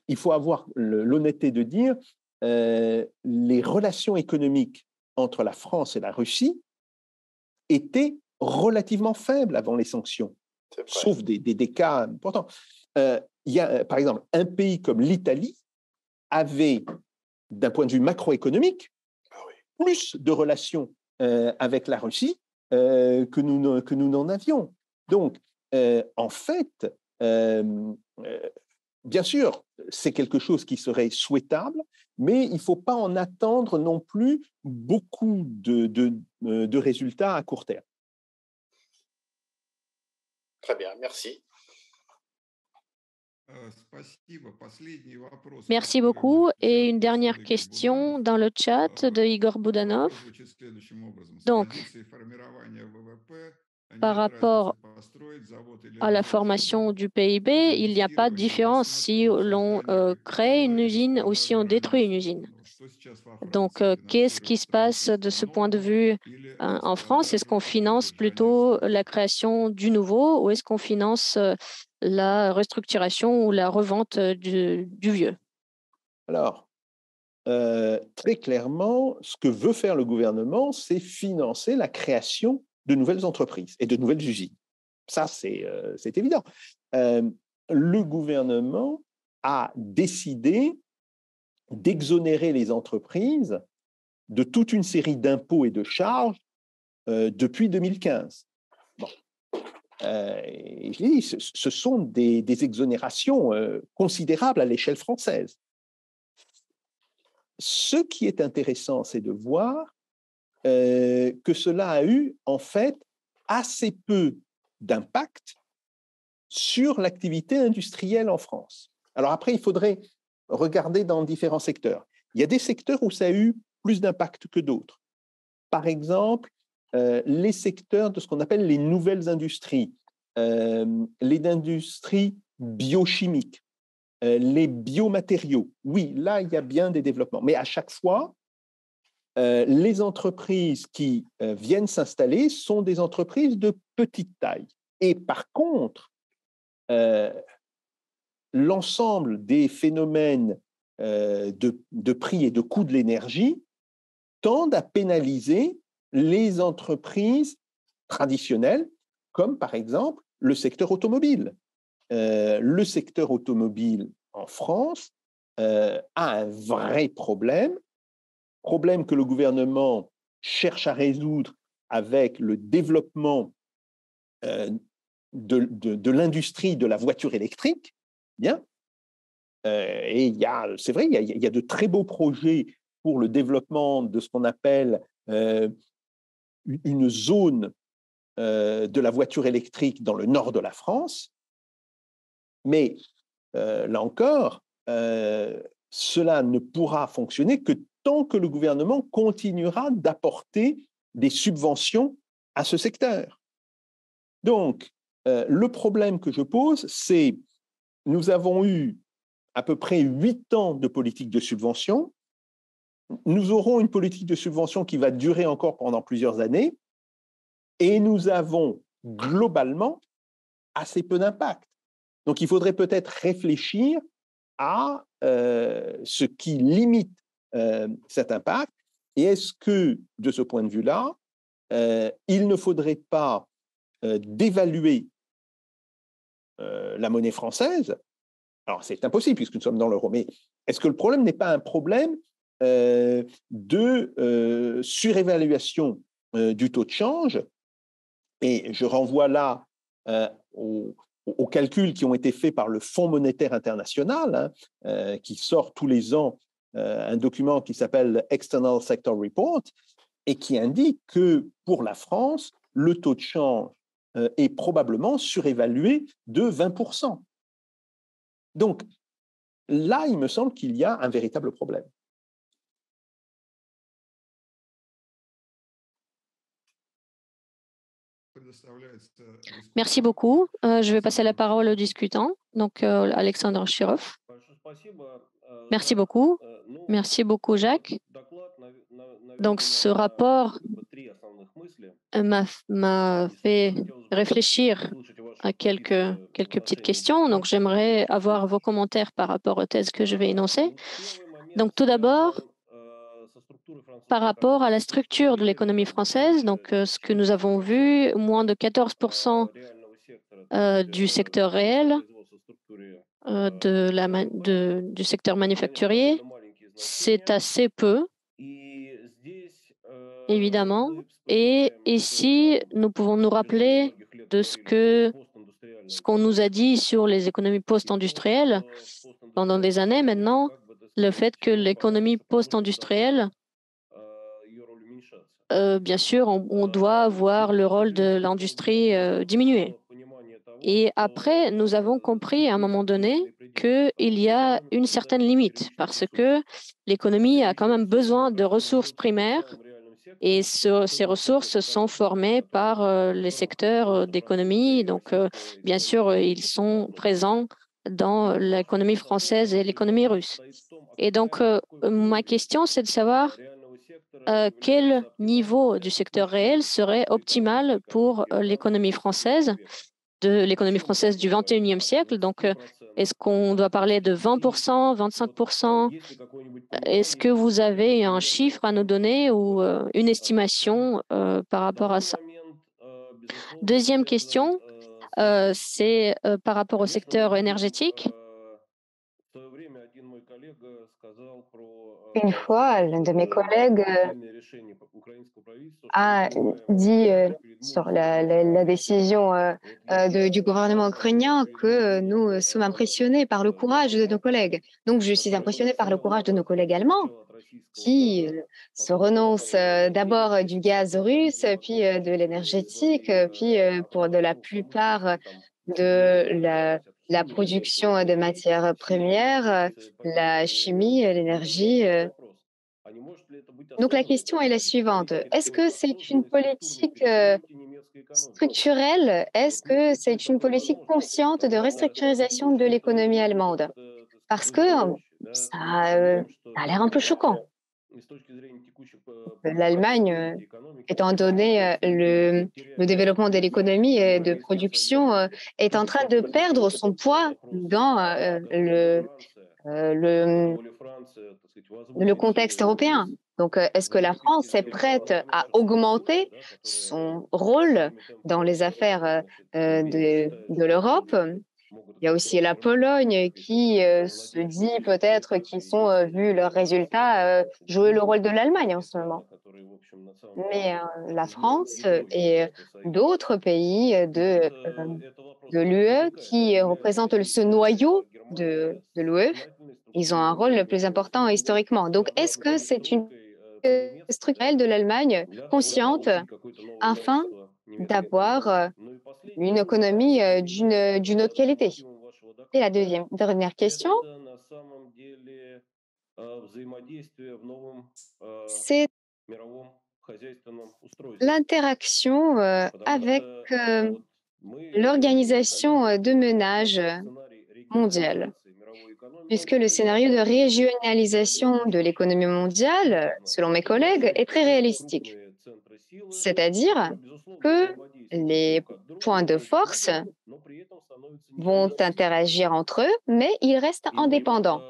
il faut avoir l'honnêteté de dire les relations économiques entre la France et la Russie étaient relativement faibles avant les sanctions, sauf des cas importants. Il y a, par exemple, un pays comme l'Italie avait, d'un point de vue macroéconomique, plus de relations avec la Russie que nous n'en avions. Donc, en fait, bien sûr, c'est quelque chose qui serait souhaitable, mais il ne faut pas en attendre non plus beaucoup de résultats à court terme. Très bien, merci. Merci beaucoup. Et une dernière question dans le chat de Igor Boudanov. Donc, par rapport à la formation du PIB, il n'y a pas de différence si l'on crée une usine ou si on détruit une usine. Donc, qu'est-ce qui se passe de ce point de vue en France? Est-ce qu'on finance plutôt la création du nouveau ou est-ce qu'on finance la restructuration ou la revente du vieux? Alors, très clairement, ce que veut faire le gouvernement, c'est financer la création de nouvelles entreprises et de nouvelles usines. Ça, c'est évident. Le gouvernement a décidé d'exonérer les entreprises de toute une série d'impôts et de charges depuis 2015. Bon. Et je l'ai dit, ce sont des exonérations considérables à l'échelle française. Ce qui est intéressant, c'est de voir que cela a eu en fait assez peu d'impact sur l'activité industrielle en France. Alors après, il faudrait regarder dans différents secteurs. Il y a des secteurs où ça a eu plus d'impact que d'autres. Par exemple, les secteurs de ce qu'on appelle les nouvelles industries, les industries biochimiques, les biomatériaux. Oui, là, il y a bien des développements. Mais à chaque fois, les entreprises qui viennent s'installer sont des entreprises de petite taille. Et par contre, l'ensemble des phénomènes de prix et de coûts de l'énergie tendent à pénaliser les entreprises traditionnelles, comme par exemple le secteur automobile. Le secteur automobile en France a un vrai problème que le gouvernement cherche à résoudre avec le développement de l'industrie de la voiture électrique. Bien. Et c'est vrai, il y a de très beaux projets pour le développement de ce qu'on appelle une zone de la voiture électrique dans le nord de la France. Mais là encore, cela ne pourra fonctionner que tant que le gouvernement continuera d'apporter des subventions à ce secteur. Donc, le problème que je pose, c'est nous avons eu à peu près 8 ans de politique de subvention. Nous aurons une politique de subvention qui va durer encore pendant plusieurs années et nous avons globalement assez peu d'impact. Donc, il faudrait peut-être réfléchir à ce qui limite cet impact. Et est-ce que, de ce point de vue-là, il ne faudrait pas dévaluer la monnaie française? Alors, c'est impossible puisque nous sommes dans l'euro, mais est-ce que le problème n'est pas un problème de surévaluation du taux de change? Et je renvoie là aux calculs qui ont été faits par le Fonds monétaire international, qui sort tous les ans un document qui s'appelle External Sector Report et qui indique que pour la France, le taux de change est probablement surévalué de 20%. Donc, là, il me semble qu'il y a un véritable problème. Merci beaucoup. Je vais passer la parole au discutant, donc Alexandre Chirov. Merci beaucoup. Merci beaucoup, Jacques. Donc, ce rapport m'a fait réfléchir à quelques petites questions. Donc, j'aimerais avoir vos commentaires par rapport aux thèses que je vais énoncer. Donc, tout d'abord, par rapport à la structure de l'économie française, donc ce que nous avons vu, moins de 14% du secteur réel, du secteur manufacturier, c'est assez peu, évidemment. Et ici, nous pouvons nous rappeler de ce qu'on nous a dit sur les économies post-industrielles pendant des années maintenant, le fait que l'économie post-industrielle, bien sûr, on doit voir le rôle de l'industrie diminuer. Et après, nous avons compris à un moment donné qu'il y a une certaine limite parce que l'économie a quand même besoin de ressources primaires et ces ressources sont formées par les secteurs d'économie. Donc, bien sûr, ils sont présents dans l'économie française et l'économie russe. Et donc, ma question, c'est de savoir quel niveau du secteur réel serait optimal pour l'économie française du 21e siècle. Donc, Est-ce qu'on doit parler de 20%, 25%? Est-ce que vous avez un chiffre à nous donner ou une estimation par rapport à ça? Deuxième question, c'est par rapport au secteur énergétique. Une fois, l'un de mes collègues a dit sur la décision du gouvernement ukrainien que nous sommes impressionnés par le courage de nos collègues. Donc, je suis impressionnée par le courage de nos collègues allemands qui se renoncent d'abord du gaz russe, puis de l'énergétique, puis pour de la plupart de la production de matières premières, la chimie, l'énergie. Donc la question est la suivante. Est-ce que c'est une politique structurelle? Est-ce que c'est une politique consciente de restructuration de l'économie allemande? Parce que ça a l'air un peu choquant. L'Allemagne, étant donné le développement de l'économie et de production, est en train de perdre son poids dans le contexte européen. Donc, est-ce que la France est prête à augmenter son rôle dans les affaires de l'Europe? Il y a aussi la Pologne qui se dit peut-être qu'ils ont vu leurs résultats jouer le rôle de l'Allemagne en ce moment. Mais la France et d'autres pays de l'UE qui représentent ce noyau de l'UE, ils ont un rôle le plus important historiquement. Donc, est-ce que c'est une structurelle de l'Allemagne consciente afin d'avoir une économie d'une autre qualité? Et la dernière question, c'est l'interaction avec l'organisation de ménage mondiale, puisque le scénario de régionalisation de l'économie mondiale, selon mes collègues, est très réalistique. C'est-à-dire que les points de force vont interagir entre eux, mais ils restent indépendants.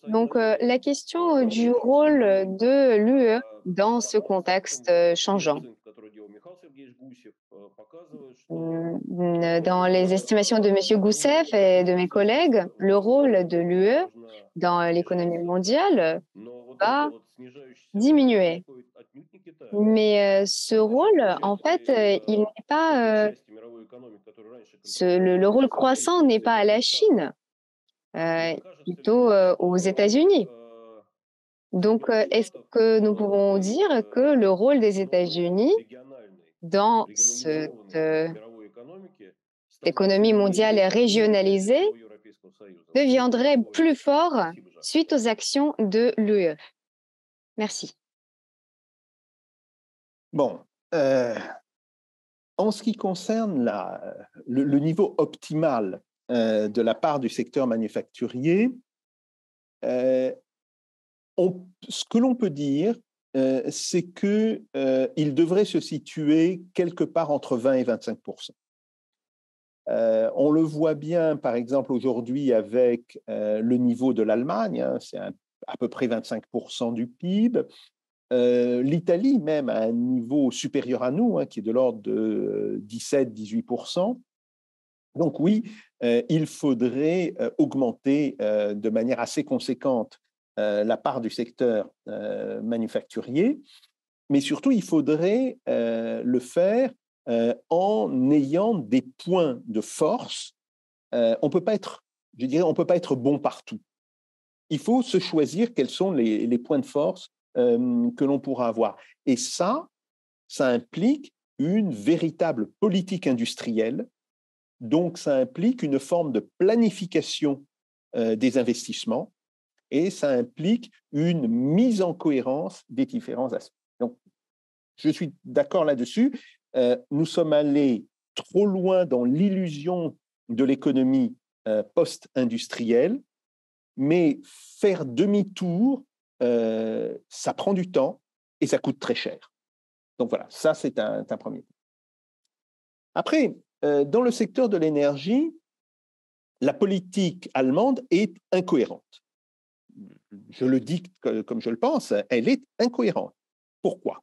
Donc, la question du rôle de l'UE dans ce contexte changeant. Dans les estimations de M. Gousseff et de mes collègues, le rôle de l'UE dans l'économie mondiale va diminuer. Mais ce rôle, en fait, il n'est pas le rôle croissant n'est pas à la Chine, plutôt aux États-Unis. Donc, est-ce que nous pouvons dire que le rôle des États-Unis dans cette économie mondiale régionalisée deviendrait plus fort suite aux actions de l'UE? Merci. Bon, en ce qui concerne le niveau optimal de la part du secteur manufacturier, ce que l'on peut dire, c'est qu'il devrait se situer quelque part entre 20 et 25%. On le voit bien, par exemple, aujourd'hui avec le niveau de l'Allemagne, hein, c'est à peu près 25% du PIB. L'Italie même a un niveau supérieur à nous, hein, qui est de l'ordre de 17-18%. Donc oui, il faudrait augmenter de manière assez conséquente la part du secteur manufacturier, mais surtout il faudrait le faire en ayant des points de force. On peut pas être, je dirais, on peut pas être bon partout. Il faut se choisir quels sont les points de force que l'on pourra avoir. Et ça implique une véritable politique industrielle. Donc, ça implique une forme de planification des investissements et ça implique une mise en cohérence des différents aspects. Donc, je suis d'accord là-dessus. Nous sommes allés trop loin dans l'illusion de l'économie post-industrielle, mais faire demi-tour, ça prend du temps et ça coûte très cher. Donc voilà, ça c'est un premier point. Après, dans le secteur de l'énergie, la politique allemande est incohérente. Je le dis comme je le pense, elle est incohérente. Pourquoi?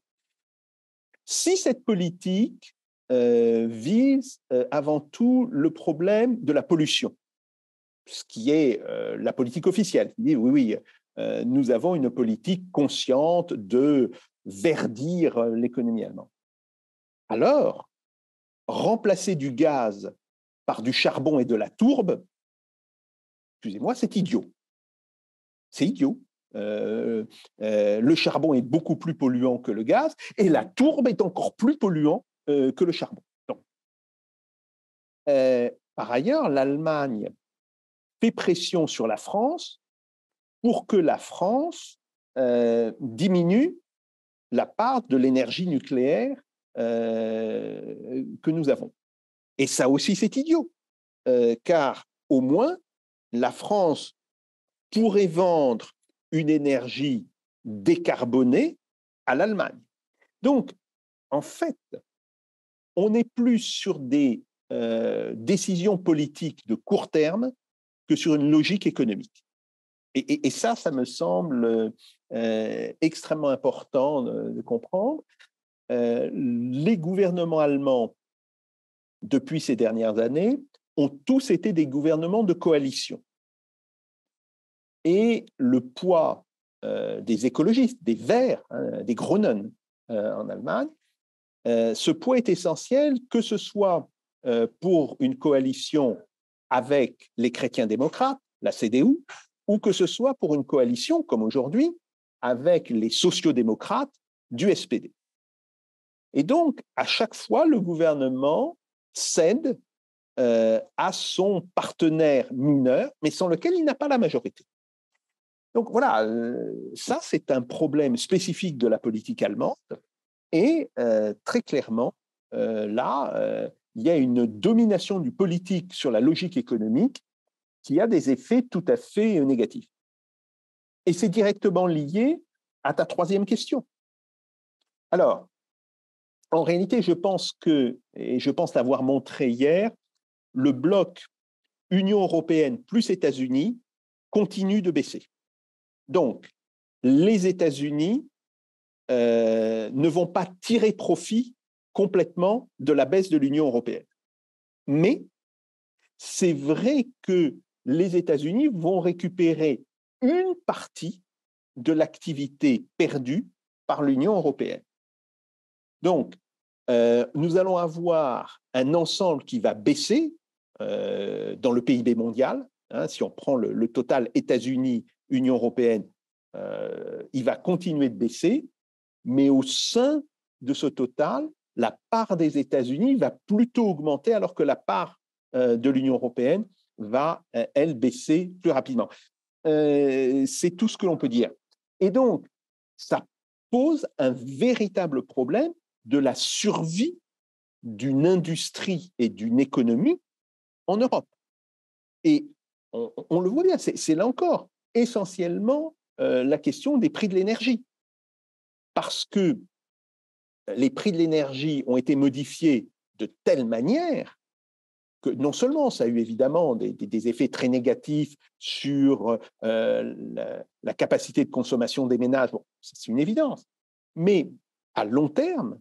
Si cette politique vise avant tout le problème de la pollution, ce qui est la politique officielle, qui dit oui, nous avons une politique consciente de verdir l'économie allemande. Alors, remplacer du gaz par du charbon et de la tourbe, excusez-moi, c'est idiot. C'est idiot. Le charbon est beaucoup plus polluant que le gaz et la tourbe est encore plus polluant que le charbon. Donc, par ailleurs, l'Allemagne fait pression sur la France pour que la France diminue la part de l'énergie nucléaire que nous avons. Et ça aussi, c'est idiot, car au moins, la France pourrait vendre une énergie décarbonée à l'Allemagne. Donc, en fait, on est plus sur des décisions politiques de court terme que sur une logique économique. Et ça me semble extrêmement important de comprendre. Les gouvernements allemands, depuis ces dernières années, ont tous été des gouvernements de coalition. Et le poids des écologistes, des Verts, des Grünen en Allemagne, ce poids est essentiel, que ce soit pour une coalition avec les chrétiens démocrates, la CDU, ou que ce soit pour une coalition, comme aujourd'hui, avec les sociodémocrates du SPD. Et donc, à chaque fois, le gouvernement cède à son partenaire mineur, mais sans lequel il n'a pas la majorité. Donc voilà, ça c'est un problème spécifique de la politique allemande et très clairement, là, il y a une domination du politique sur la logique économique qui a des effets tout à fait négatifs. Et c'est directement lié à ta troisième question. Alors, en réalité, je pense que, et je pense l'avoir montré hier, le bloc Union européenne plus États-Unis continue de baisser. Donc, les États-Unis ne vont pas tirer profit complètement de la baisse de l'Union européenne. Mais c'est vrai que les États-Unis vont récupérer une partie de l'activité perdue par l'Union européenne. Donc, nous allons avoir un ensemble qui va baisser dans le PIB mondial. Hein, si on prend le total États-Unis, Union européenne, il va continuer de baisser, mais au sein de ce total, la part des États-Unis va plutôt augmenter alors que la part de l'Union européenne va, elle, baisser plus rapidement. C'est tout ce que l'on peut dire. Et donc, ça pose un véritable problème de la survie d'une industrie et d'une économie en Europe. Et on le voit bien, c'est là encore essentiellement la question des prix de l'énergie. Parce que les prix de l'énergie ont été modifiés de telle manière que non seulement ça a eu évidemment des effets très négatifs sur la capacité de consommation des ménages, bon, c'est une évidence, mais à long terme,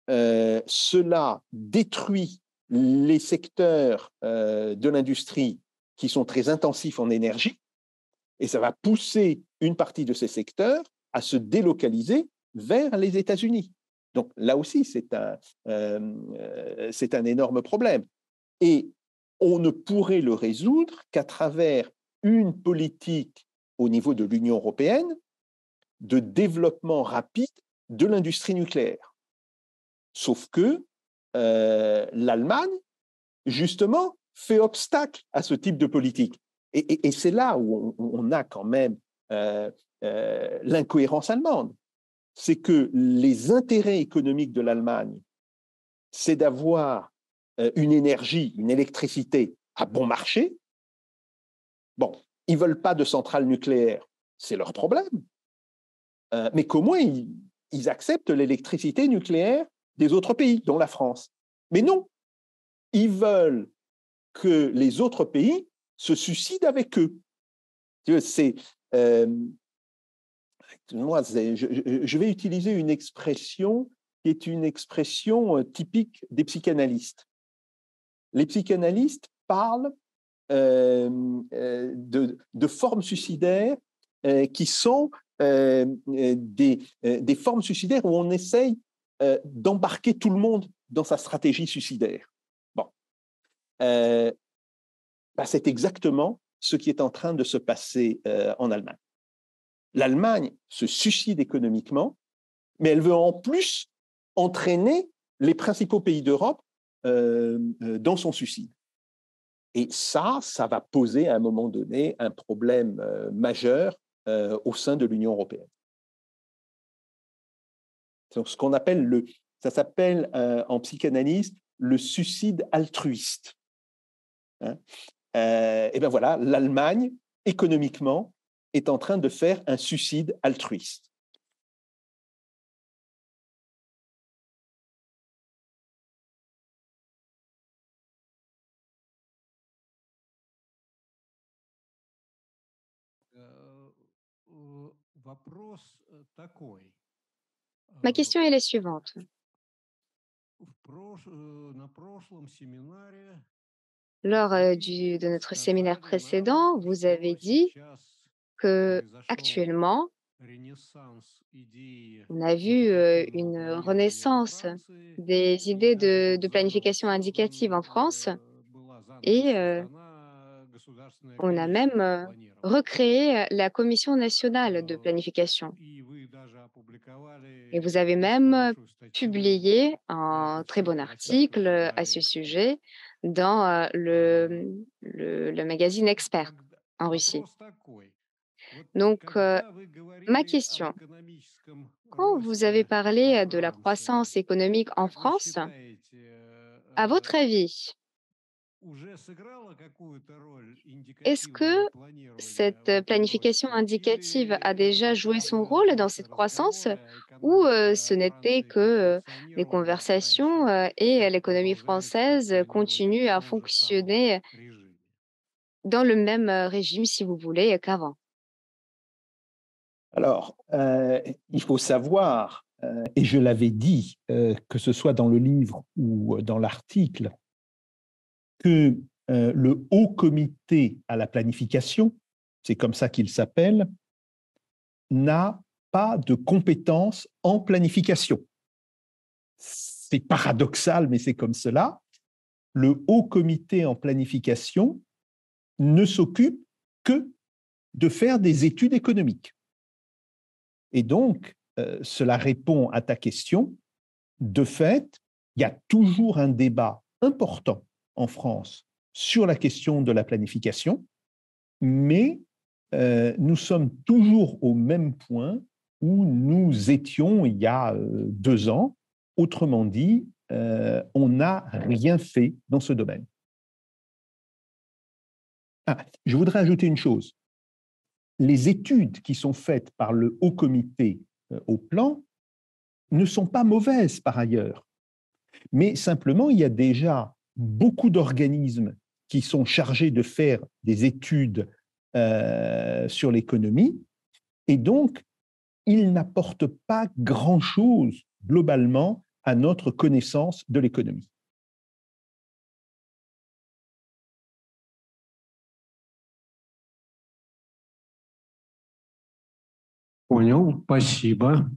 cela détruit les secteurs de l'industrie qui sont très intensifs en énergie, et ça va pousser une partie de ces secteurs à se délocaliser vers les États-Unis. Donc là aussi, c'est un énorme problème. Et on ne pourrait le résoudre qu'à travers une politique au niveau de l'Union européenne de développement rapide de l'industrie nucléaire. Sauf que l'Allemagne, justement, fait obstacle à ce type de politique. Et c'est là où on a quand même l'incohérence allemande. C'est que les intérêts économiques de l'Allemagne, c'est d'avoir une énergie, une électricité à bon marché. Bon, ils ne veulent pas de centrales nucléaires, c'est leur problème. Mais comment ils acceptent l'électricité nucléaire des autres pays, dont la France? Mais non, ils veulent que les autres pays se suicident avec eux. C'est, je vais utiliser une expression qui est une expression typique des psychanalystes. Les psychanalystes parlent de formes suicidaires qui sont des formes suicidaires où on essaye d'embarquer tout le monde dans sa stratégie suicidaire. Bon. C'est exactement ce qui est en train de se passer en Allemagne. L'Allemagne se suicide économiquement, mais elle veut en plus entraîner les principaux pays d'Europe dans son suicide. Et ça va poser à un moment donné un problème majeur au sein de l'Union européenne. C'est ce qu'on appelle ça s'appelle en psychanalyse le suicide altruiste. Hein? Et bien voilà, l'Allemagne, économiquement, est en train de faire un suicide altruiste. Ma question est la suivante. Lors de notre séminaire précédent, vous avez dit que actuellement, on a vu une renaissance des idées de planification indicative en France et on a même recréé la Commission nationale de planification. Et vous avez même publié un très bon article à ce sujet dans le magazine Expert en Russie. Donc, ma question, quand vous avez parlé de la croissance économique en France, à votre avis, est-ce que cette planification indicative a déjà joué son rôle dans cette croissance ou ce n'était que des conversations et l'économie française continue à fonctionner dans le même régime, si vous voulez, qu'avant? Alors, il faut savoir, et je l'avais dit, que ce soit dans le livre ou dans l'article, que le Haut Comité à la planification, c'est comme ça qu'il s'appelle, n'a pas de compétences en planification. C'est paradoxal, mais c'est comme cela. Le Haut Comité en planification ne s'occupe que de faire des études économiques. Et donc, cela répond à ta question. De fait, il y a toujours un débat important en France sur la question de la planification, mais nous sommes toujours au même point où nous étions il y a 2 ans. Autrement dit, on n'a rien fait dans ce domaine. Je voudrais ajouter une chose. Les études qui sont faites par le Haut Comité au plan ne sont pas mauvaises par ailleurs, mais simplement, il y a déjà beaucoup d'organismes qui sont chargés de faire des études sur l'économie, et donc, ils n'apportent pas grand-chose globalement à notre connaissance de l'économie. Понял, спасибо.